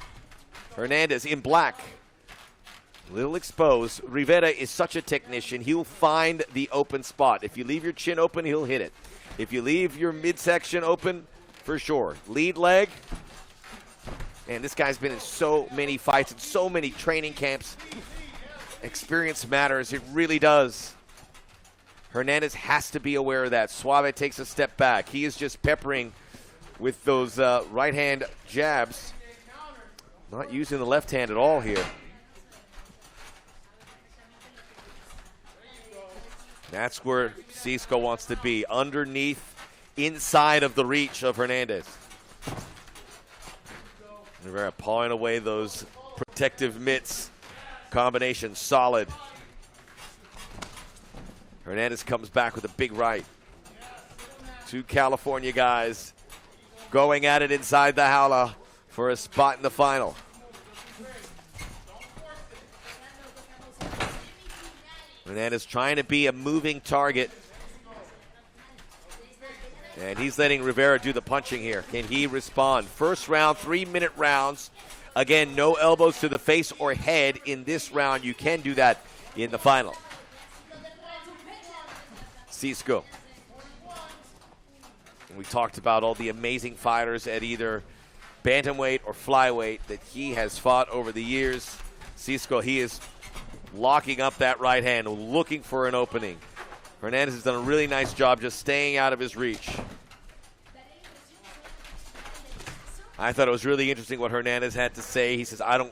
Hernandez in black. A little exposed. Rivera is such a technician. He'll find the open spot. If you leave your chin open, he'll hit it. If you leave your midsection open, for sure. Lead leg. And this guy's been in so many fights and so many training camps. Experience matters. It really does. Hernandez has to be aware of that. Suave takes a step back. He is just peppering with those right-hand jabs. Not using the left hand at all here. That's where Cisco wants to be, underneath, inside of the reach of Hernandez. Rivera pawing away those protective mitts combination, solid. Hernandez comes back with a big right. Two California guys going at it inside the jaula for a spot in the final. Hernandez trying to be a moving target. And he's letting Rivera do the punching here. Can he respond? First round, 3-minute rounds. Again, no elbows to the face or head in this round. You can do that in the final. Cisco. We talked about all the amazing fighters at either bantamweight or flyweight that he has fought over the years. Cisco, he is locking up that right hand, looking for an opening. Hernandez has done a really nice job just staying out of his reach. I thought it was really interesting what Hernandez had to say. He says, I don't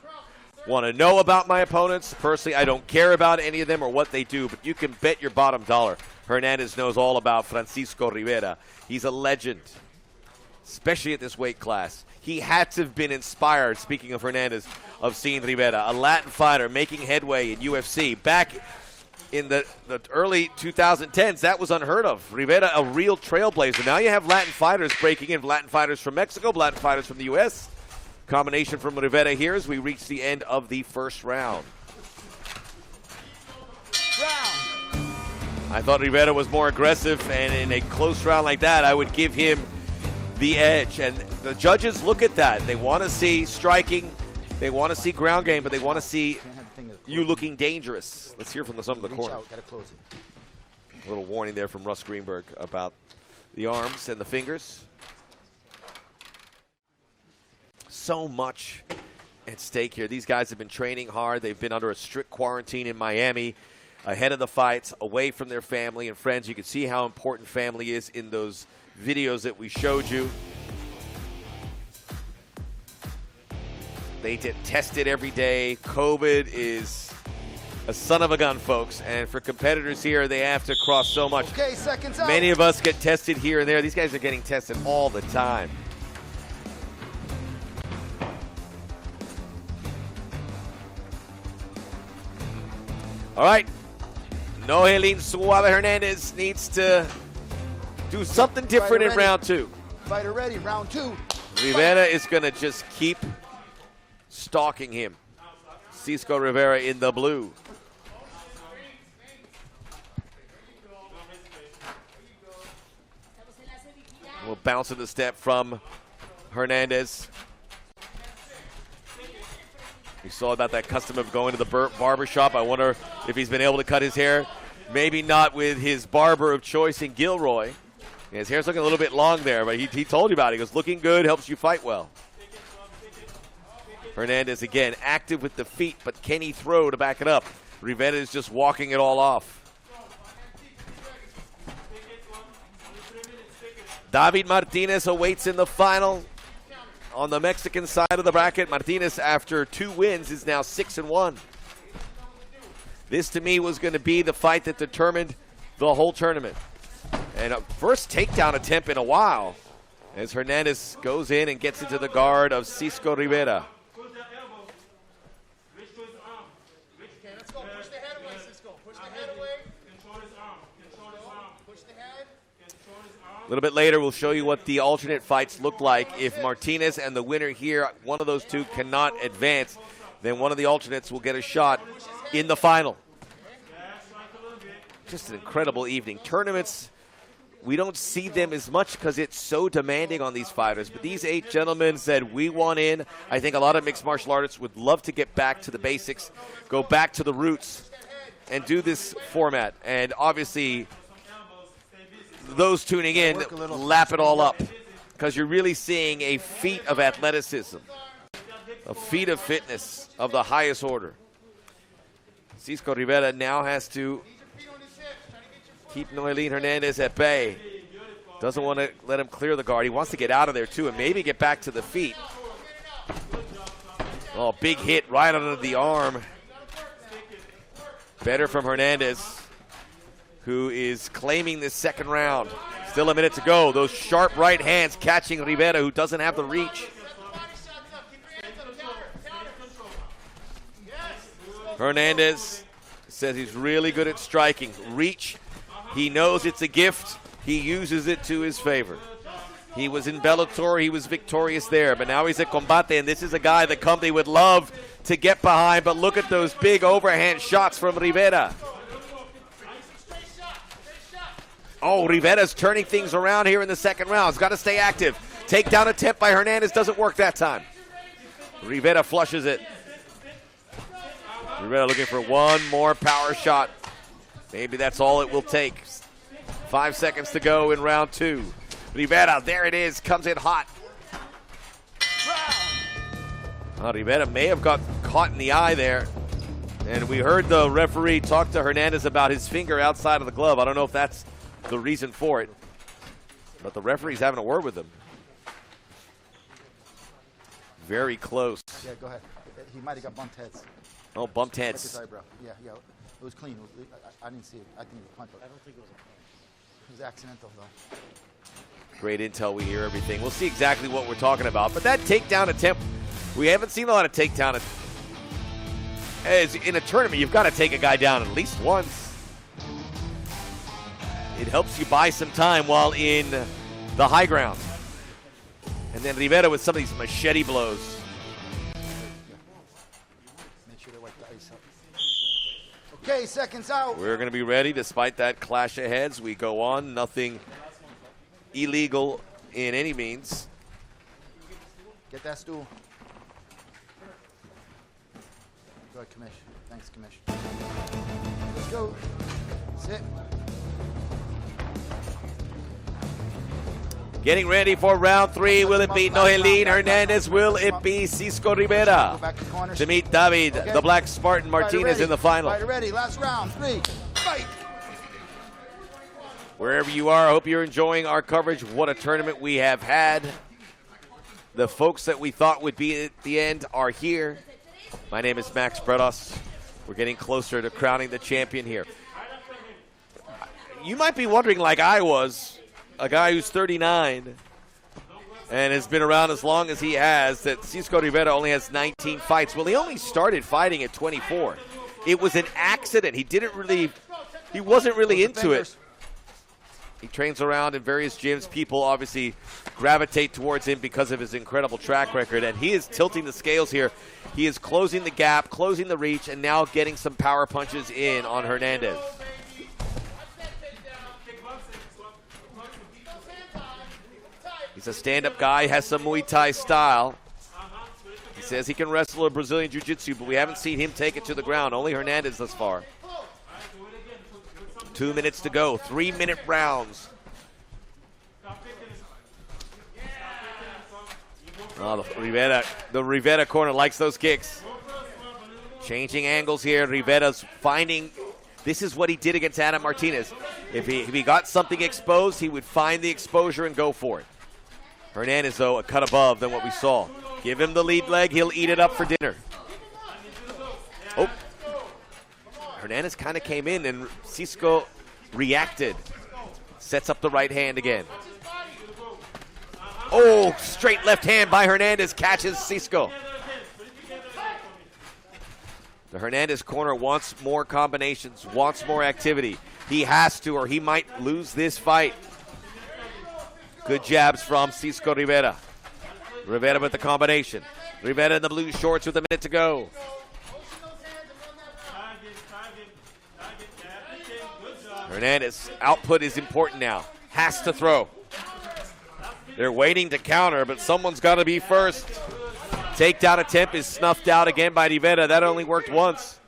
want to know about my opponents. Personally, I don't care about any of them or what they do, but you can bet your bottom dollar Hernandez knows all about Francisco Rivera. He's a legend, especially at this weight class. He had to have been inspired, speaking of Hernandez, of seeing Rivera, a Latin fighter making headway in UFC. Back in the early 2010s, that was unheard of. Rivera, a real trailblazer. Now you have Latin fighters breaking in, Latin fighters from Mexico, Latin fighters from the U.S. Combination from Rivera here as we reach the end of the first round. I thought Rivera was more aggressive, and in a close round like that, I would give him the edge. And the judges look at that. They want to see striking. They want to see ground game, but they want to see you looking dangerous. Let's hear from some of the corner. A little warning there from Russ Greenberg about the arms and the fingers. So much at stake here. These guys have been training hard. They've been under a strict quarantine in Miami ahead of the fights, away from their family and friends. You can see how important family is in those videos that we showed you. They get tested every day. COVID is a son of a gun, folks. And for competitors here, they have to cross so much. Okay, seconds out. Many of us get tested here and there. These guys are getting tested all the time. All right. Nohelin Suave Hernandez needs to do something different in round two. Fighter ready, round two. Rivera is going to just keep stalking him. Cisco Rivera in the blue. We'll bounce in the step from Hernandez. We saw about that custom of going to the barber shop. I wonder if he's been able to cut his hair. Maybe not with his barber of choice in Gilroy. His hair's looking a little bit long there, but he told you about it. He goes, looking good, helps you fight well. Hernandez, again, active with the feet, but can he throw to back it up? Rivera is just walking it all off. David Martinez awaits in the final. On the Mexican side of the bracket, Martinez, after 2 wins, is now 6-1. This, to me, was going to be the fight that determined the whole tournament. And a first takedown attempt in a while as Hernandez goes in and gets into the guard of Cisco Rivera. A little bit later, we'll show you what the alternate fights look like. If Martinez and the winner here, one of those two, cannot advance, then one of the alternates will get a shot in the final. Just an incredible evening. Tournaments, we don't see them as much because it's so demanding on these fighters. But these 8 gentlemen said, we want in. I think a lot of mixed martial artists would love to get back to the basics, go back to the roots, and do this format. And obviously, those tuning in lap it all up because you're really seeing a feat of athleticism, a feat of fitness of the highest order. Cisco Rivera now has to keep Nohelin Hernandez at bay. Doesn't want to let him clear the guard. He wants to get out of there too and maybe get back to the feet. Oh, big hit right under the arm. Better from Hernandez, who is claiming this second round. Still a minute to go. Those sharp right hands catching Rivera, who doesn't have the reach. Hernandez says he's really good at striking. Reach, he knows it's a gift. He uses it to his favor. He was in Bellator. He was victorious there. But now he's at Combate, and this is a guy that Combate would love to get behind. But look at those big overhand shots from Rivera. Oh, Rivera's turning things around here in the second round. He's got to stay active. Takedown attempt by Hernandez doesn't work that time. Rivera flushes it. Rivera looking for one more power shot. Maybe that's all it will take. 5 seconds to go in round 2. Rivera, there it is, comes in hot. Rivera may have got caught in the eye there. And we heard the referee talk to Hernandez about his finger outside of the glove. I don't know if that's the reason for it. But the referee's having a word with him. Very close. Yeah, go ahead. He might have got bumped heads. Oh, bumped Like heads. his eyebrow. Yeah. It was clean. I didn't see it. I think it was a punch. I don't think it was a punch. It was accidental, though. Great intel. We hear everything. We'll see exactly what we're talking about. But that takedown attempt, we haven't seen a lot of takedown. As in a tournament, you've got to take a guy down at least once. It helps you buy some time while in the high ground. And then Rivera with some of these machete blows. Make sure they wipe the ice out. Okay, seconds out. We're going to be ready despite that clash of heads. We go on. Nothing illegal in any means. Get that stool. Go ahead, Commish. Thanks, Commish. Let's go. Sit. Getting ready for round 3. Will it be Nohelin Hernandez? Will it be Cisco Rivera? To meet David, the Black Spartan Martinez in the final. Fighter ready. Last round. 3. Fight. Wherever you are, I hope you're enjoying our coverage. What a tournament we have had. The folks that we thought would be at the end are here. My name is Max Bredos. We're getting closer to crowning the champion here. You might be wondering, like I was, a guy who's 39 and has been around as long as he has, that Cisco Rivera only has 19 fights. Well, he only started fighting at 24. It was an accident. He wasn't really into it. He trains around in various gyms. People obviously gravitate towards him because of his incredible track record, and he is tilting the scales here. He is closing the gap, closing the reach, and now getting some power punches in on Hernandez. He's a stand-up guy, has some Muay Thai style. He says he can wrestle a Brazilian Jiu-Jitsu, but we haven't seen him take it to the ground. Only Hernandez thus far. 2 minutes to go. 3-minute rounds. Oh, the Rivera corner likes those kicks. Changing angles here. Rivera's finding. This is what he did against Adam Martinez. If he got something exposed, he would find the exposure and go for it. Hernandez, though, a cut above than what we saw. Give him the lead leg. He'll eat it up for dinner. Oh. Hernandez kind of came in, and Cisco reacted. Sets up the right hand again. Oh, straight left hand by Hernandez catches Cisco. The Hernandez corner wants more combinations, wants more activity. He has to, or he might lose this fight. Good jabs from Cisco Rivera. Rivera with the combination. Rivera in the blue shorts with a minute to go. Hernandez, output is important now. Has to throw. They're waiting to counter, but someone's got to be first. Takedown attempt is snuffed out again by Rivera. That only worked once.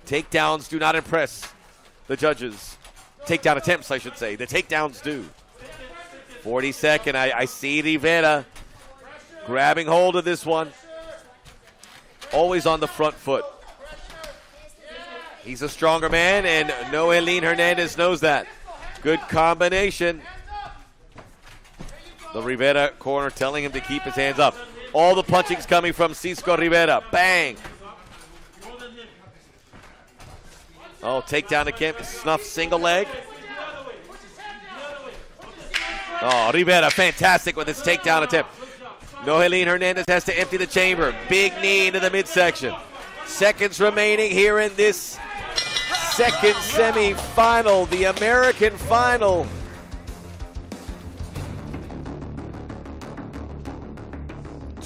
Takedowns do not impress the judges. Takedown attempts, I should say. The takedowns do. 42nd. I see Rivera grabbing hold of this one. Always on the front foot. He's a stronger man, and Nohelin Hernandez knows that. Good combination. The Rivera corner telling him to keep his hands up. All the punching's coming from Cisco Rivera. Bang. Oh, takedown to Kemp. Snuff single leg. Oh, Rivera fantastic with his takedown attempt. Nohelin Hernandez has to empty the chamber. Big knee into the midsection. Seconds remaining here in this second semi-final, the American final.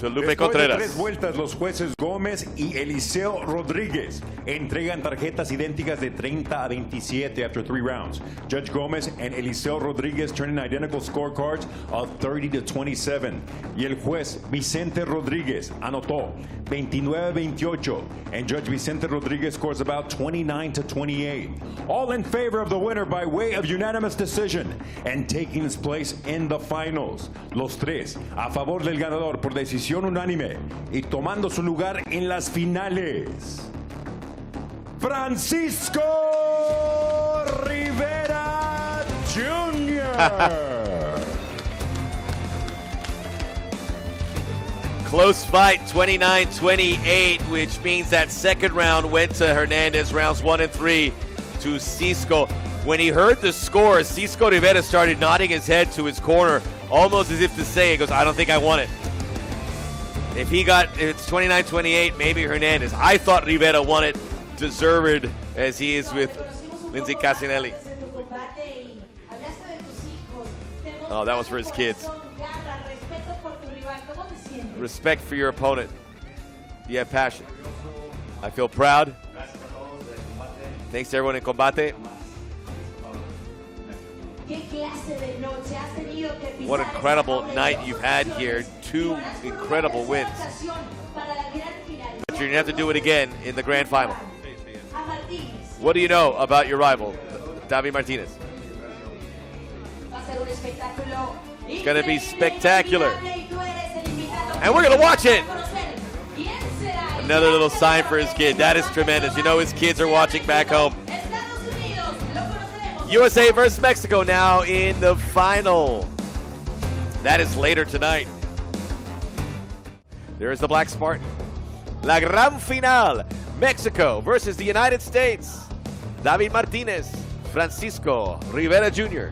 Lupe Después de Contreras. 3 vueltas, los jueces Gómez y Eliseo Rodríguez entregan tarjetas idénticas de 30 a 27 after 3 rounds. Judge Gómez and Eliseo Rodríguez turn in identical scorecards of 30 to 27. Y el juez Vicente Rodríguez anotó 29-28, and Judge Vicente Rodríguez scores about 29 to 28. All in favor of the winner by way of unanimous decision and taking his place in the finals. Los tres a favor del ganador por decisión unánime y tomando su lugar en las finales. Francisco Rivera Jr. Close fight, 29-28, which means that second round went to Hernandez, rounds 1 and 3 to Cisco. When he heard the score, Cisco Rivera started nodding his head to his corner, almost as if to say, he goes, I don't think I won it. If it's 29-28, maybe Hernandez. I thought Rivera won it, deserved as he is with Lindsay Casinelli. Oh, that was for his kids. Respect for your opponent. You have passion. I feel proud. Thanks to everyone in Combate. What an incredible night you've had here. 2 incredible wins. But you're going to have to do it again in the grand final. What do you know about your rival, David Martinez? It's going to be spectacular. And we're going to watch it. Another little sign for his kid. That is tremendous. You know his kids are watching back home. USA versus Mexico now in the final. That is later tonight. There is the Black Spartan. La Gran Final. Mexico versus the United States. David Martinez. Francisco Rivera Jr.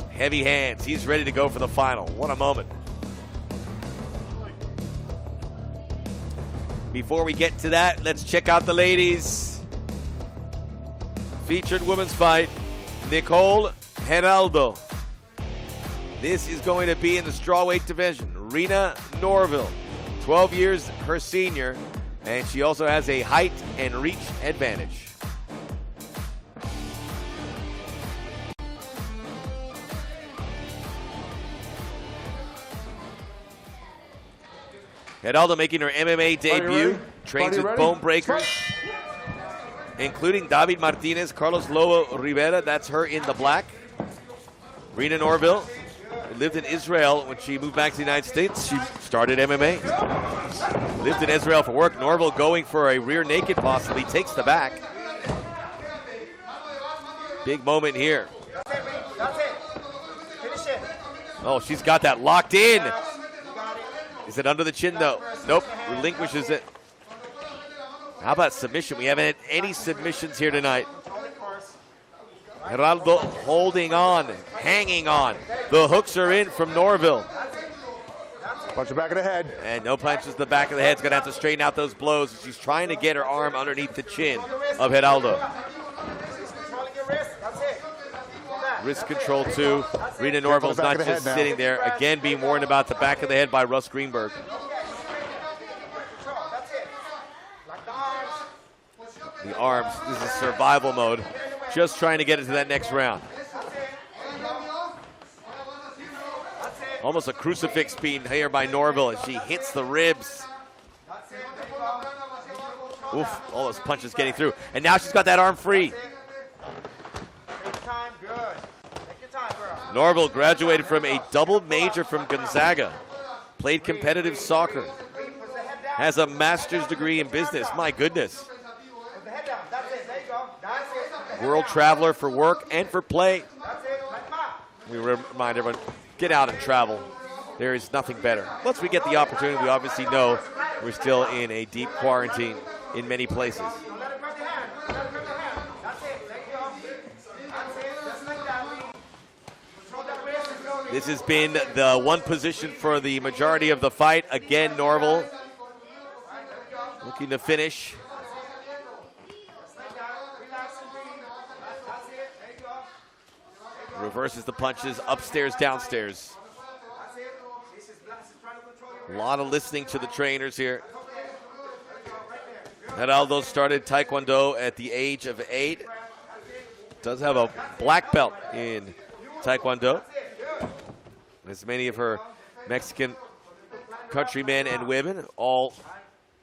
Heavy hands. He's ready to go for the final. What a moment. Before we get to that, let's check out the ladies. Featured women's fight. Nicole, Geraldo. This is going to be in the strawweight division. Reena, Norville. 12 years her senior. And she also has a height and reach advantage. Geraldo making her MMA debut, trains with Bone Breakers, including David Martinez, Carlos Lobo Rivera, that's her in the black. Reena Norville lived in Israel when she moved back to the United States. She started MMA. Lived in Israel for work. Norville going for a rear naked possibly, takes the back. Big moment here. Oh, she's got that locked in. Is it under the chin, though? Nope, relinquishes it. How about submission? We haven't had any submissions here tonight. Geraldo holding on, hanging on. The hooks are in from Norville. Punch the back of the head. And no punches the back of the head. She's going to have to straighten out those blows. She's trying to get her arm underneath the chin of Geraldo. Wrist control too. Reena Norville's not just sitting there. Again, being warned about the back of the head by Russ Greenberg. The arms, this is survival mode. Just trying to get into that next round. Almost a crucifix being here by Norville as she hits the ribs. Oof, all those punches getting through. And now she's got that arm free. Norville graduated from a double major from Gonzaga. Played competitive soccer. Has a master's degree in business. My goodness. World traveler for work and for play. We remind everyone, get out and travel. There is nothing better. Once we get the opportunity, we obviously know we're still in a deep quarantine in many places. This has been the one position for the majority of the fight. Again, Norville looking to finish. Reverses the punches, upstairs, downstairs. A lot of listening to the trainers here. Geraldo started Taekwondo at the age of 8. Does have a black belt in Taekwondo. As many of her Mexican countrymen and women all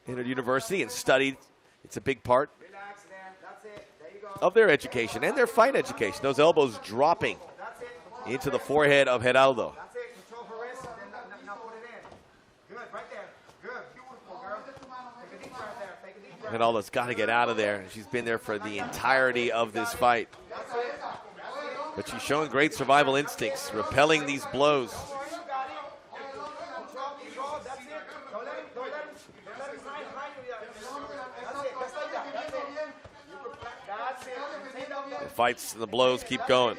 entered university and studied. It's a big part of their education and their fight education. Those elbows dropping into the forehead of Geraldo. Geraldo's got to get out of there. She's been there for the entirety of this fight. But she's showing great survival instincts, repelling these blows. The fights and the blows keep going.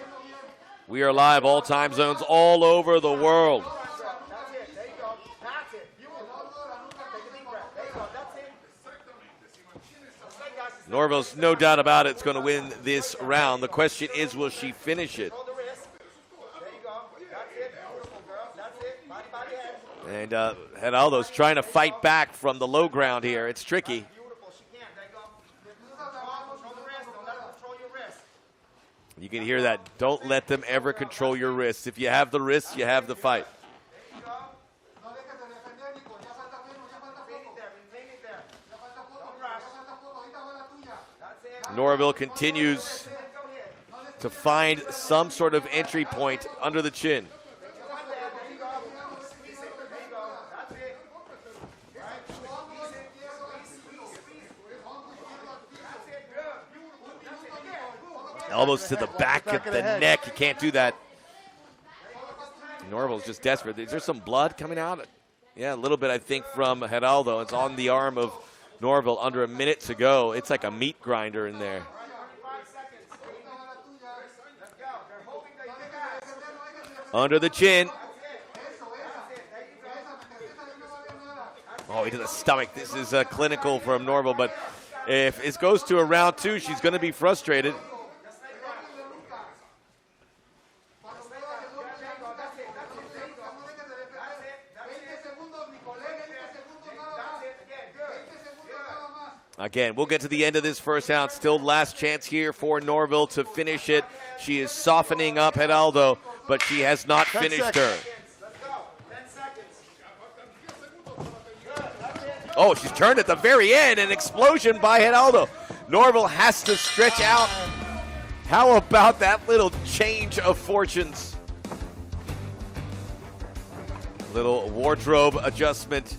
We are live, all time zones, all over the world. Norville's no doubt about it, is going to win this round. The question is, will she finish it? And Geraldo's trying to fight back from the low ground here. It's tricky. You can hear that. Don't let them ever control your wrists. If you have the wrists, you have the fight. Norville continues to find some sort of entry point under the chin. Elbows to the back of the neck. You can't do that. Norville's just desperate. Is there some blood coming out? Yeah, a little bit, I think, from Geraldo. It's on the arm of Norville under a minute to go. It's like a meat grinder in there. Under the chin. Oh, into the stomach. This is clinical from Norville, but if it goes to a round 2, she's going to be frustrated. Again, we'll get to the end of this first round. Still last chance here for Norville to finish it. She is softening up Geraldo, but she has not finished her. Oh, she's turned at the very end. An explosion by Geraldo. Norville has to stretch out. How about that little change of fortunes? Little wardrobe adjustment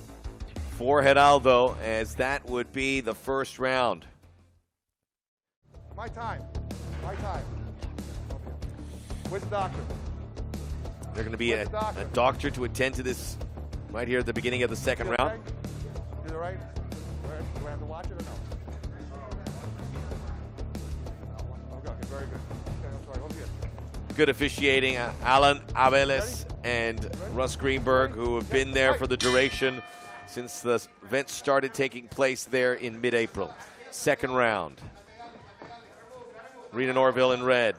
for Geraldo, as that would be the first round. My time. My time. Where's the doctor? There's going to be a doctor to attend to this right here at the beginning of the second round. Is it right? Do I have to watch it or no? Okay, very good. Okay, I'm sorry. Hold here. Good officiating, Alan Aveles and Russ Greenberg, who have been there for the duration since the event started taking place there in mid-April. Second round. Reena Norville in red.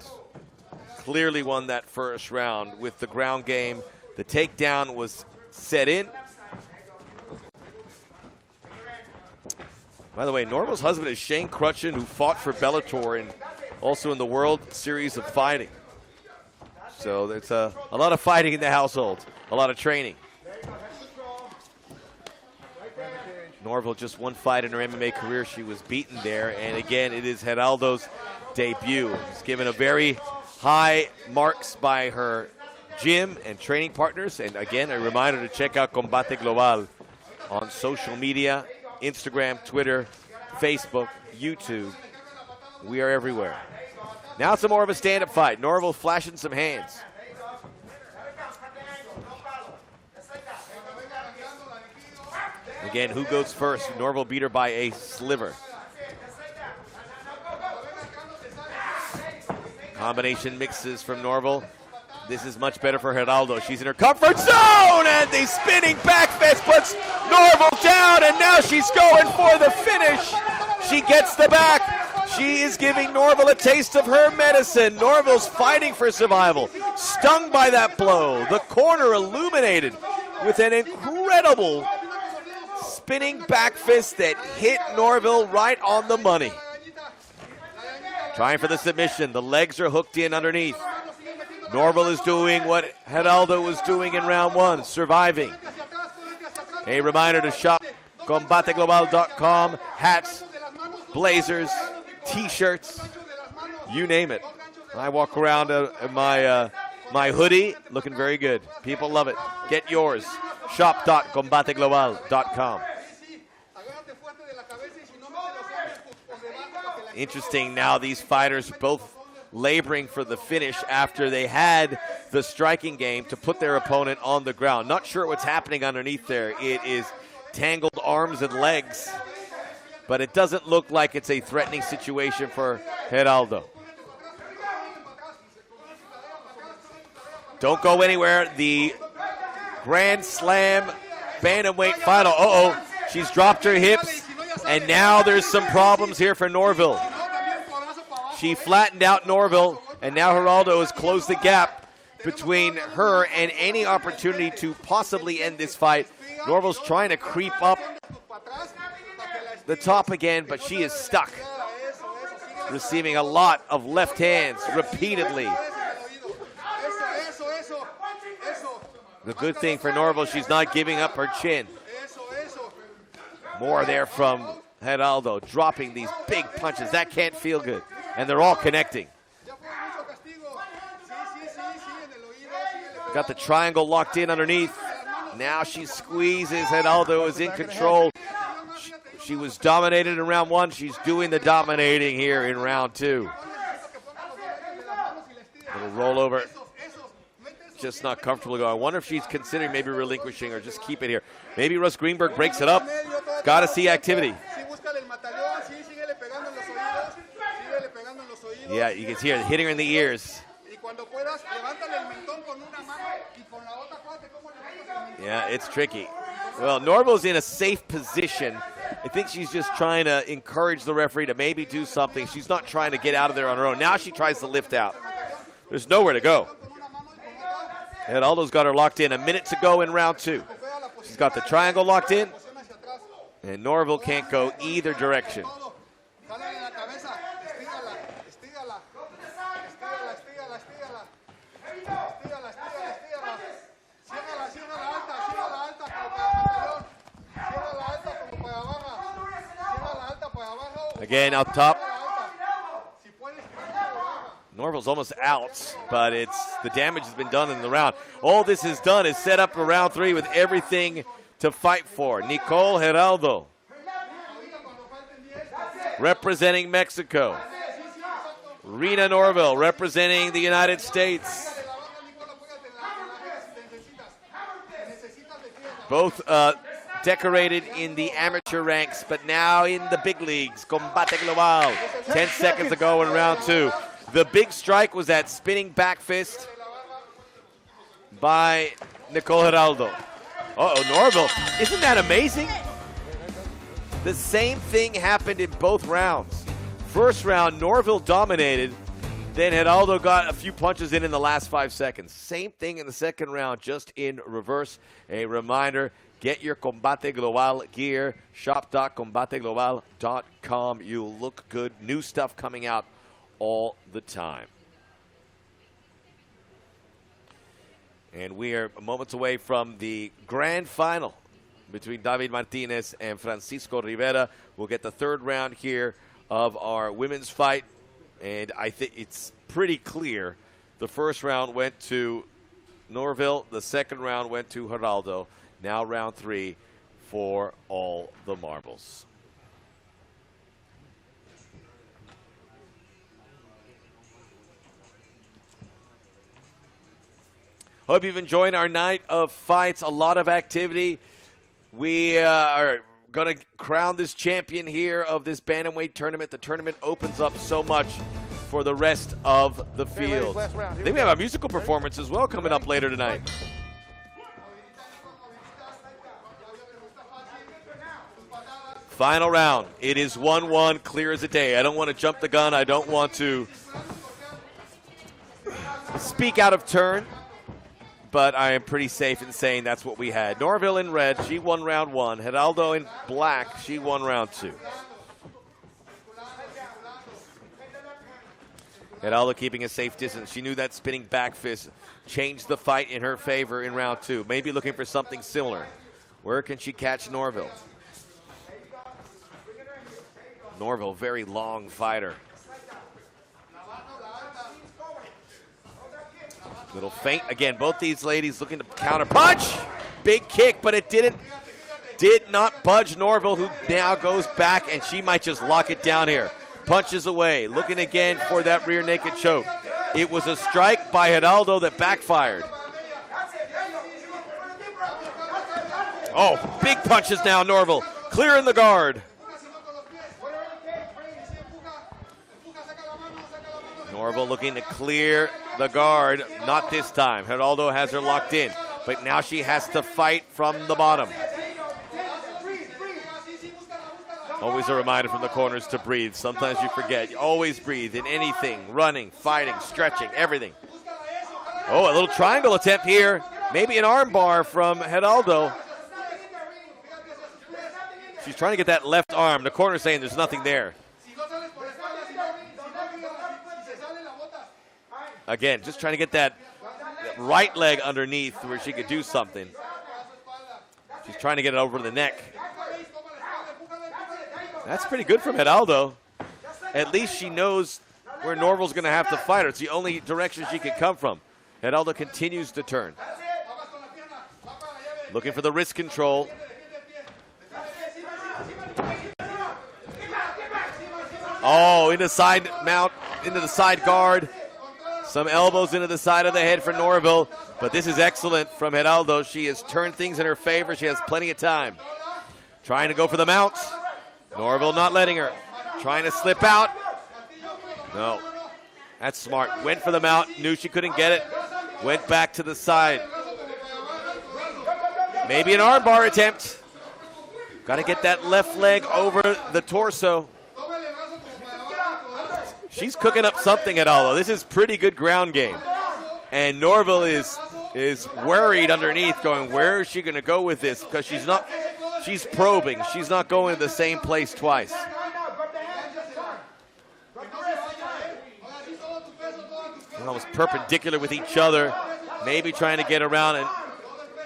Clearly won that first round with the ground game. The takedown was set in. By the way, Norville's husband is Shane Crutchin, who fought for Bellator and also in the World Series of Fighting. So there's a lot of fighting in the household, a lot of training. Norville just one fight in her MMA career. She was beaten there. And again, it is Geraldo's debut. She's given a very high marks by her gym and training partners. And again, a reminder to check out Combate Global on social media, Instagram, Twitter, Facebook, YouTube. We are everywhere. Now it's more of a stand-up fight. Norville flashing some hands. Again, who goes first? Norville beat her by a sliver. Combination mixes from Norville. This is much better for Geraldo. She's in her comfort zone, and the spinning back fist puts Norville down, and now she's going for the finish. She gets the back. She is giving Norville a taste of her medicine. Norville's fighting for survival. Stung by that blow. The corner illuminated with an incredible spinning back fist that hit Norville right on the money. Trying for the submission. The legs are hooked in underneath. Norville is doing what Geraldo was doing in round one, surviving. A reminder to shop combateglobal.com. Hats, blazers, t-shirts, you name it. I walk around in my hoodie looking very good. People love it. Get yours. Shop.combateglobal.com. Interesting now, these fighters both laboring for the finish after they had the striking game to put their opponent on the ground. Not sure what's happening underneath there. It is tangled arms and legs, but it doesn't look like it's a threatening situation for Geraldo. Don't go anywhere. The Grand Slam bantamweight final. Uh-oh, she's dropped her hips, and now there's some problems here for Norville. She flattened out Norville, and now Geraldo has closed the gap between her and any opportunity to possibly end this fight. Norville's trying to creep up the top again, but she is stuck, receiving a lot of left hands repeatedly. The good thing for Norville, she's not giving up her chin. More there from Geraldo, dropping these big punches. That can't feel good. And they're all connecting. Got the triangle locked in underneath. Now she squeezes. Geraldo is in control. She was dominated in round one. She's doing the dominating here in round two. Little rollover. Just not comfortable to go. I wonder if she's considering maybe relinquishing or just keep it here. Maybe Russ Greenberg breaks it up. Got to see activity. Yeah, you can see her hitting her in the ears. Yeah, it's tricky. Well, Norville's in a safe position. I think she's just trying to encourage the referee to maybe do something. She's not trying to get out of there on her own. Now she tries to lift out. There's nowhere to go. Geraldo's got her locked in. A minute to go in round two. She's got the triangle locked in, and Norville can't go either direction. Again, up top. Norville's almost out, but the damage has been done in the round. All this has done is set up for round three with everything to fight for. Nicole, Geraldo, representing Mexico. Reena, Norville, representing the United States. Both decorated in the amateur ranks, but now in the big leagues. Combate Global. 10 seconds ago in round two. The big strike was that spinning back fist by Nicole Geraldo. Uh-oh, Norville. Isn't that amazing? The same thing happened in both rounds. First round, Norville dominated. Then Geraldo got a few punches in the last 5 seconds. Same thing in the second round, just in reverse. A reminder, get your Combate Global gear. Shop.combateglobal.com. You look good. New stuff coming out all the time. And we are moments away from the grand final between David Martinez and Francisco Rivera. We'll get the third round here of our women's fight. And I think it's pretty clear. The first round went to Norville. The second round went to Geraldo. Now round three for all the marbles. Hope you've enjoyed our night of fights. A lot of activity. We are going to crown this champion here of this bantamweight tournament. The tournament opens up so much for the rest of the field. I think we have a musical performance as well coming up later tonight. Final round. It is 1-1, clear as a day. I don't want to jump the gun. I don't want to speak out of turn, but I am pretty safe in saying that's what we had. Norville in red, she won round 1. Geraldo in black, she won round 2. Geraldo keeping a safe distance. She knew that spinning back fist changed the fight in her favor in round 2. Maybe looking for something similar. Where can she catch Norville? Norville, very long fighter. Little feint. Again, both these ladies looking to counter punch. Big kick, but it did not budge Norville, who now goes back, and she might just lock it down here. Punches away, looking again for that rear naked choke. It was a strike by Geraldo that backfired. Oh, big punches now, Norville. Clearing the guard. Norville looking to clear the guard. Not this time. Geraldo has her locked in. But now she has to fight from the bottom. Always a reminder from the corners to breathe. Sometimes you forget. You always breathe in anything. Running, fighting, stretching, everything. Oh, a little triangle attempt here. Maybe an arm bar from Geraldo. She's trying to get that left arm. The corner's saying there's nothing there. Again, just trying to get that right leg underneath where she could do something. She's trying to get it over the neck. That's pretty good from Geraldo. At least she knows where Norville's going to have to fight her. It's the only direction she can come from. Geraldo continues to turn. Looking for the wrist control. Oh, into side mount, into the side guard. Some elbows into the side of the head for Norville, but this is excellent from Geraldo. She has turned things in her favor. She has plenty of time. Trying to go for the mount. Norville not letting her. Trying to slip out. No. That's smart. Went for the mount. Knew she couldn't get it. Went back to the side. Maybe an armbar attempt. Got to get that left leg over the torso. She's cooking up something at all. This is pretty good ground game. And Norville is worried underneath, going, where is she going to go with this? Because she's probing. She's not going to the same place twice. Almost perpendicular with each other. Maybe trying to get around. And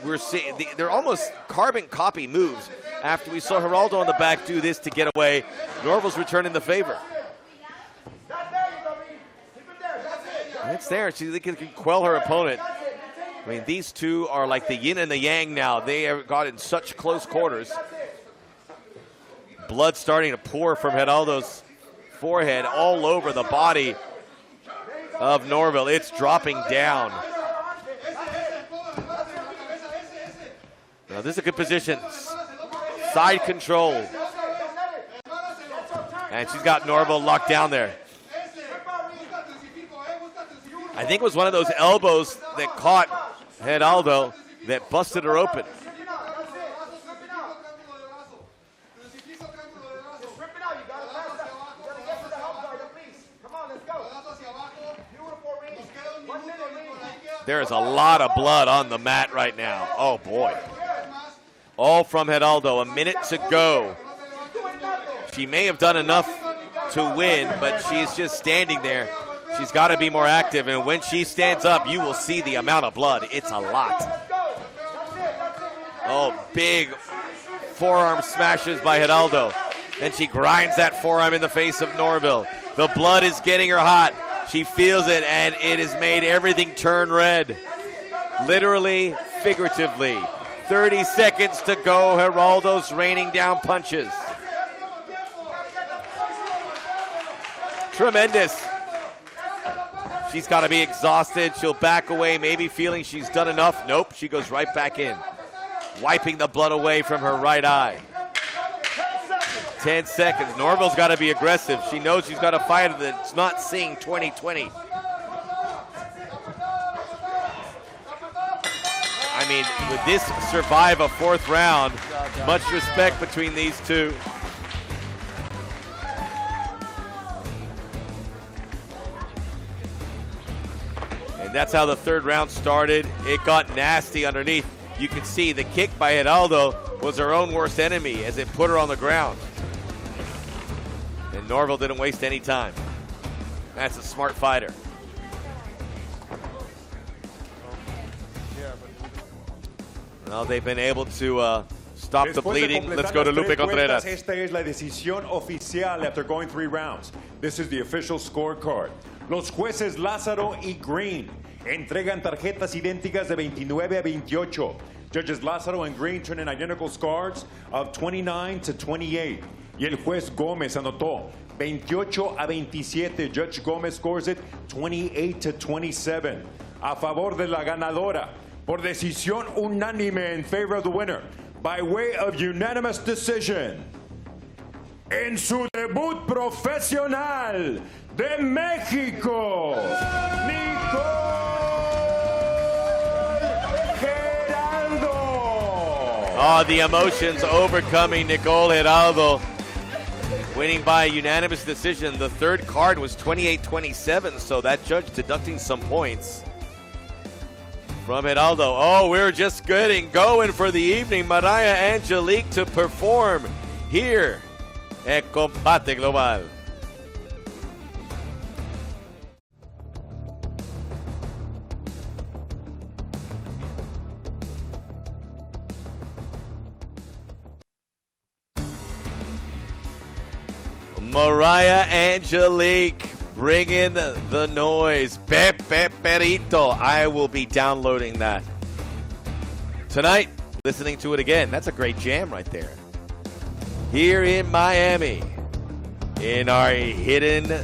we're seeing, they're almost carbon copy moves. After we saw Geraldo on the back do this to get away, Norville's returning the favor. It's there. She can quell her opponent. I mean, these two are like the yin and the yang now. They have got in such close quarters. Blood starting to pour from Geraldo's forehead all over the body of Norville. It's dropping down. Now, this is a good position. Side control. And she's got Norville locked down there. I think it was one of those elbows that caught Geraldo that busted her open. There is a lot of blood on the mat right now. Oh, boy. All from Geraldo. A minute to go. She may have done enough to win, but she's just standing there. She's got to be more active, and when she stands up, you will see the amount of blood. It's a lot. Oh, big forearm smashes by Geraldo. Then she grinds that forearm in the face of Norville. The blood is getting her hot. She feels it, and it has made everything turn red. Literally, figuratively. 30 seconds to go. Geraldo's raining down punches. Tremendous. She's got to be exhausted. She'll back away, maybe feeling she's done enough. Nope, she goes right back in, wiping the blood away from her right eye. 10 seconds. Norville's got to be aggressive. She knows she's got a fighter that's not seeing 20-20. I mean, would this survive a fourth round? Much respect between these two. And that's how the third round started. It got nasty underneath. You can see the kick by Geraldo was her own worst enemy as it put her on the ground. And Norville didn't waste any time. That's a smart fighter. Well, they've been able to stop the bleeding. Let's go to Lupe Contreras. Esta es la decisión oficial after going 3 rounds. This is the official scorecard. Los jueces Lázaro y Green entregan tarjetas idénticas de 29 a 28. Judges Lázaro and Green turn in identical scores of 29 to 28. Y el juez Gómez anotó 28 a 27. Judge Gómez scores it 28 to 27. A favor de la ganadora por decisión unánime in favor of the winner by way of unanimous decision. En su debut profesional de México, Nicole Geraldo. Oh, the emotions overcoming Nicole Geraldo, winning by a unanimous decision. The third card was 28-27, so that judge deducting some points from Geraldo. Oh, we're just getting going for the evening. Mariah Angelique to perform here at Combate Global. Mariah Angelique, bring in the noise. Pepe Perito. I will be downloading that tonight, listening to it again. That's a great jam right there. Here in Miami, in our hidden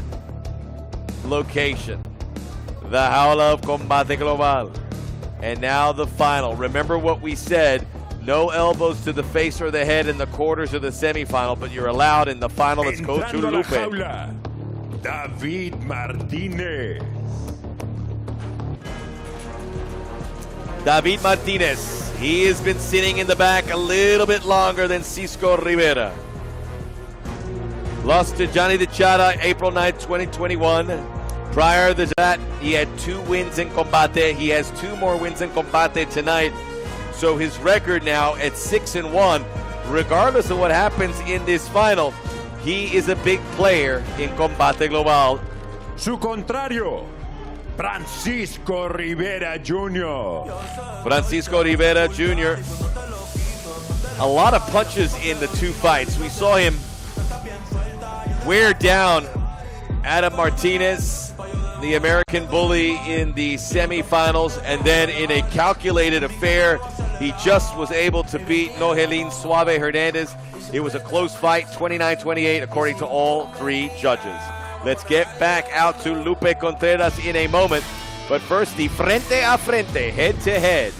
location, the Jaula of Combate Global. And now the final. Remember what we said. No elbows to the face or the head in the quarters of the semifinal, but you're allowed in the final. Let's go to Lupe. Jaula, David Martinez. David Martinez. He has been sitting in the back a little bit longer than Cisco Rivera. Lost to Johnny DeChara April 9th, 2021. Prior to that, he had 2 wins in Combate. He has 2 more wins in Combate tonight. So his record now at 6-1, regardless of what happens in this final, he is a big player in Combate Global. Su contrario, Francisco Rivera Jr. Francisco Rivera Jr. A lot of punches in the 2 fights. We saw him wear down Adam Martinez, the American bully, in the semifinals, and then in a calculated affair, he just was able to beat Nohelin Suave Hernandez. It was a close fight, 29-28, according to all 3 judges. Let's get back out to Lupe Contreras in a moment. But first, the frente a frente, head-to-head.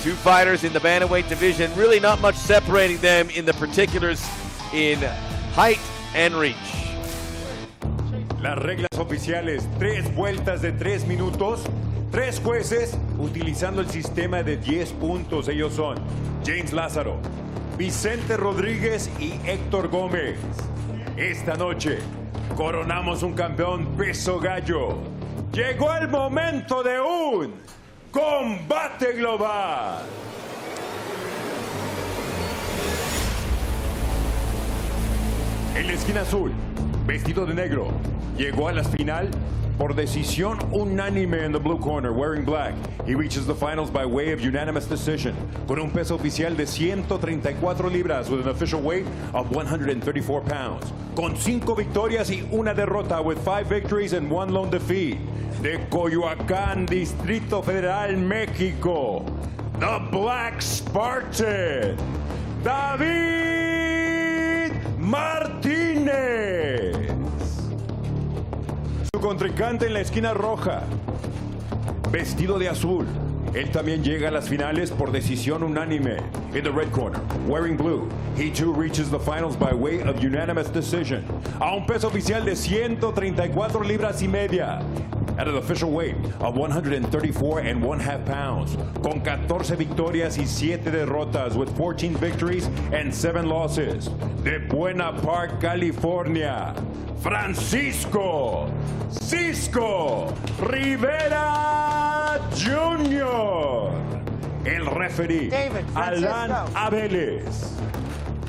2 fighters in the bantamweight division. Really not much separating them in the particulars in height and reach. Las reglas oficiales, 3 vueltas de 3 minutos, 3 jueces utilizando el sistema de 10 puntos. Ellos son James Lázaro, Vicente Rodríguez y Héctor Gómez. Esta noche coronamos un campeón peso gallo. Llegó el momento de un combate global. En la esquina azul, vestido de negro, llegó a la final por decisión unánime in the blue corner, wearing black. He reaches the finals by way of unanimous decision, con un peso oficial de 134 libras with an official weight of 134 pounds. Con 5 victorias y una derrota, with 5 victories and 1 lone defeat. De Coyoacán, Distrito Federal, México, the Black Spartan, David Martinez. Su contrincante en la esquina roja, vestido de azul, Él también llega a las finales por decisión unánime. In the red corner, wearing blue, he too reaches the finals by way of unanimous decision. A un peso oficial de 134 libras y media. At an official weight of 134 1/2 pounds. Con 14 victorias y 7 derrotas, with 14 victories and 7 losses. De Buena Park, California, Francisco Cisco Rivera Jr. El referee, David, Alan Francisco. Abeles.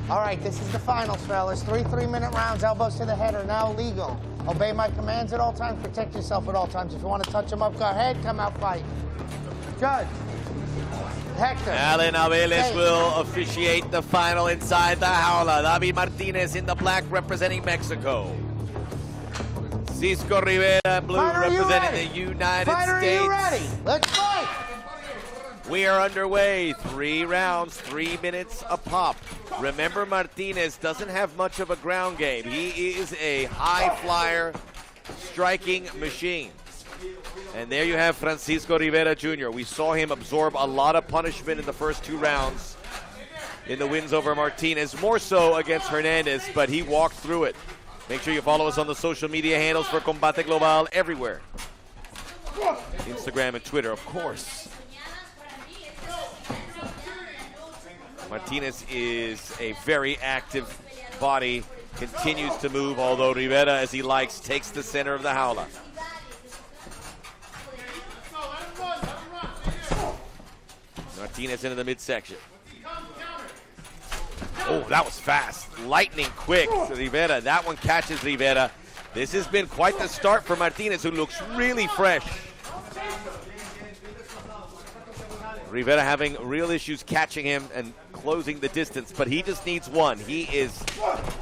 All right, this is the finals, fellas. 3 3-minute rounds. Elbows to the head are now legal. Obey my commands at all times. Protect yourself at all times. If you want to touch him up, go ahead. Come out, fight. Judge. Hector. Alan Abeles Hey. will officiate the final inside the jaula. David Martinez in the black representing Mexico. Cisco Rivera in blue Fighter, are you representing ready? the United Fighter, States. are you ready? Let's fight. We are underway. 3 rounds, 3 minutes a pop. Remember, Martinez doesn't have much of a ground game. He is a high flyer, striking machine. And there you have Francisco Rivera Jr. We saw him absorb a lot of punishment in the first 2 rounds in the wins over Martinez, more so against Hernandez, but he walked through it. Make sure you follow us on the social media handles for Combate Global everywhere. Instagram and Twitter, of course. Martinez is a very active body, continues to move, although Rivera, as he likes, takes the center of the jaula. Martinez into the midsection. Oh, that was fast. Lightning quick. Rivera, that one catches Rivera. This has been quite the start for Martinez, who looks really fresh. Rivera having real issues catching him and closing the distance, but he just needs one. He is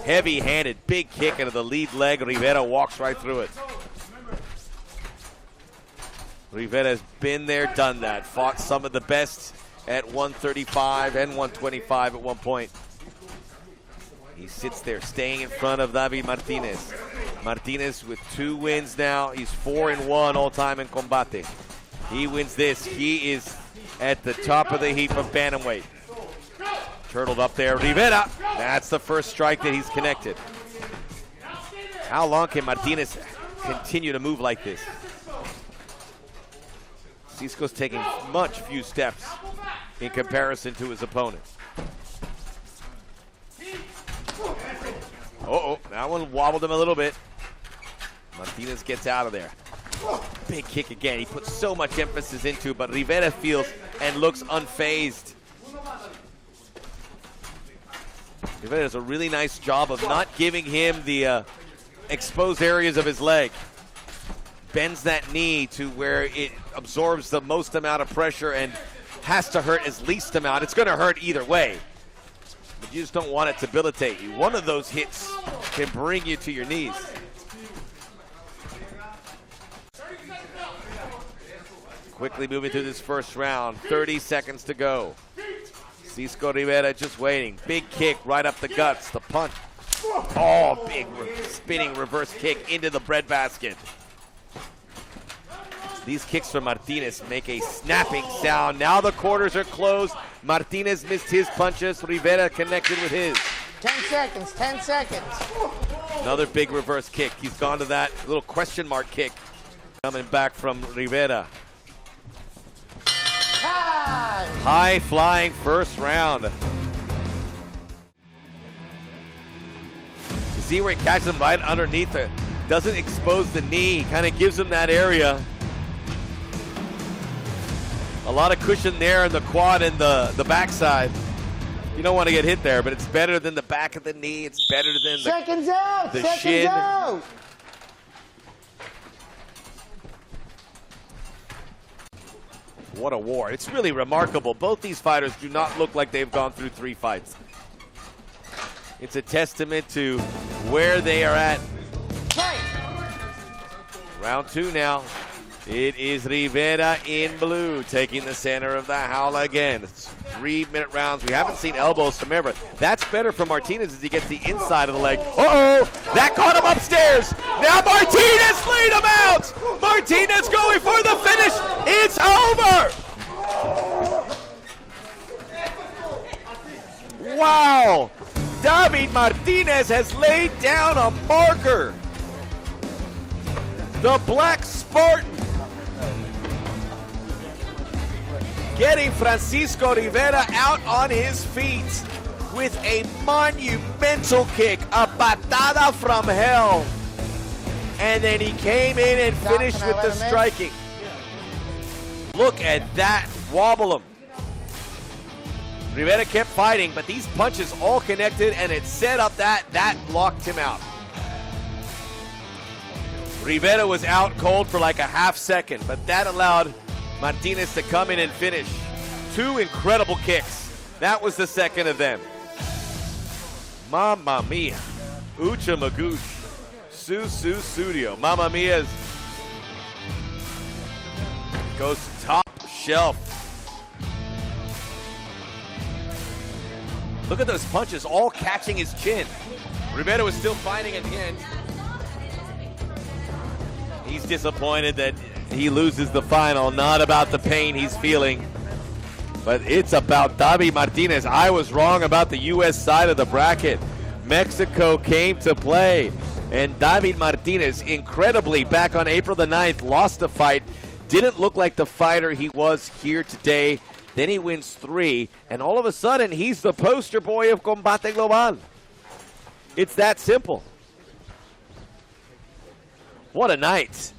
heavy-handed. Big kick into the lead leg. Rivera walks right through it. Rivera has been there, done that. Fought some of the best at 135 and 125 at one point. He sits there staying in front of David Martinez. Martinez with 2 wins now. He's 4-1 all time in Combate. He wins this. He is at the top of the heap of bantamweight. Turtled up there, Rivera. That's the first strike that he's connected. How long can Martinez continue to move like this? Cisco's taking much few steps in comparison to his opponent. Uh-oh, that one wobbled him a little bit. Martinez gets out of there. Big kick again. He puts so much emphasis into it, but Rivera feels and looks unfazed. Rivera does a really nice job of not giving him the exposed areas of his leg. Bends that knee to where it absorbs the most amount of pressure and has to hurt as least amount. It's going to hurt either way, but you just don't want it to debilitate you. One of those hits can bring you to your knees. Quickly moving through this first round, 30 seconds to go. Cisco Rivera just waiting. Big kick right up the guts, the punch. Oh, big spinning reverse kick into the breadbasket. These kicks from Martinez make a snapping sound. Now the quarters are closed. Martinez missed his punches. Rivera connected with his. 10 seconds, 10 seconds. Another big reverse kick. He's gone to that little question mark kick. Coming back from Rivera. Time. High flying first round. You see where he catches him right underneath it. Doesn't expose the knee. Kind of gives him that area. A lot of cushion there in the quad and the backside. You don't want to get hit there, but it's better than the back of the knee. It's better than Seconds out. the Seconds shin. out. What a war. It's really remarkable. Both these fighters do not look like they've gone through 3 fights. It's a testament to where they are at. Fight. Round 2 now. It is Rivera in blue taking the center of the jaula again. It's 3-minute rounds. We haven't seen elbows. Remember, that's better for Martinez as he gets the inside of the leg. Uh-oh! That caught him upstairs. Now Martinez laid him out. Martinez going for the finish. It's over. Martinez has laid down a marker. The Black Spartan getting Francisco Rivera out on his feet with a monumental kick, a patada from hell. And then he came in and finished with the striking. Look at that, wobble him. Rivera kept fighting, but these punches all connected, and it set up that locked him out. Rivera was out cold for like a half second, but that allowed Martinez to come in and finish. 2 incredible kicks. That was the second of them. Mamma mia. Ucha Magoosh. Su Studio. Mamma mia goes top shelf. Look at those punches all catching his chin. Rivera was still fighting at the end. He's disappointed that he loses the final. Not about the pain he's feeling, but it's about David Martinez. I was wrong about the U.S. side of the bracket. Mexico came to play, and David Martinez, incredibly, back on April the 9th, lost the fight. Didn't look like the fighter he was here today. Then he wins 3, and all of a sudden, he's the poster boy of Combate Global. It's that simple. What a night.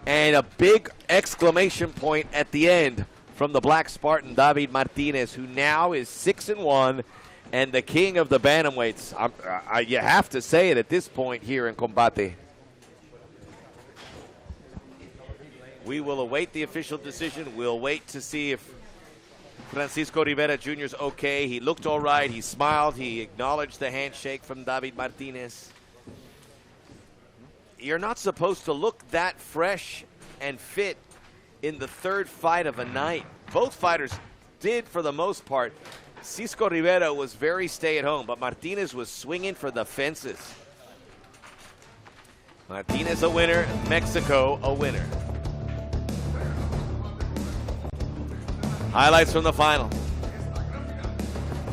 And a big exclamation point at the end from the Black Spartan, David Martinez, who now is 6-1 and the king of the bantamweights. You have to say it at this point here in Combate. We will await the official decision. We'll wait to see if Francisco Rivera Jr. is okay. He looked all right. He smiled. He acknowledged the handshake from David Martinez. You're not supposed to look that fresh and fit in the third fight of a night. Both fighters did for the most part. Cisco Rivera was very stay-at-home, but Martinez was swinging for the fences. Martinez a winner, Mexico a winner. Highlights from the final.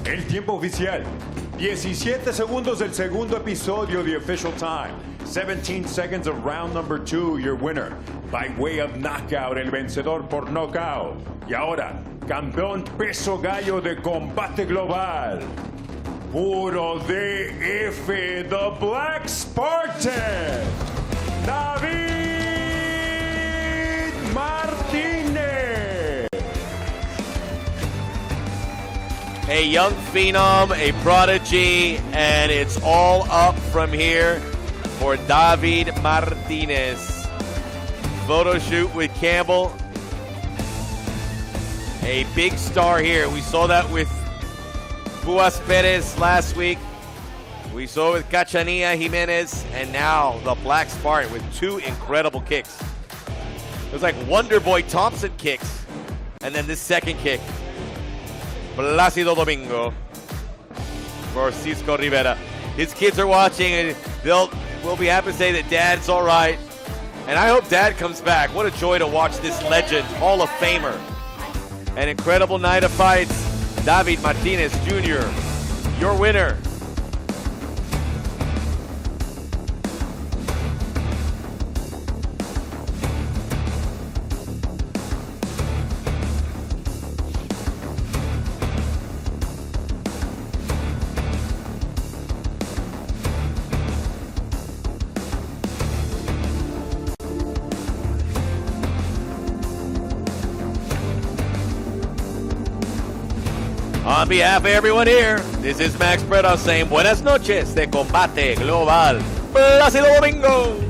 El tiempo oficial. 17 segundos del segundo episodio, the official time. 17 seconds of round number 2, your winner. By way of knockout, el vencedor por knockout. Y ahora, campeón peso gallo de Combate Global. Puro DF, the Black Spartan. David Martinez. A young phenom, a prodigy, and it's all up from here for David Martinez. Photo shoot with Campbell. A big star here. We saw that with Buas Perez last week. We saw it with Cachanilla Jimenez, and now the Black Spartan with 2 incredible kicks. It was like Wonder Boy Thompson kicks, and then this second kick. Plácido Domingo for Cisco Rivera. His kids are watching, and we'll be happy to say that Dad's all right. And I hope Dad comes back. What a joy to watch this legend, Hall of Famer. An incredible night of fights. David Martinez Jr., your winner. On behalf of everyone here, this is Max Bredow saying buenas noches de Combate Global. Plácido Domingo.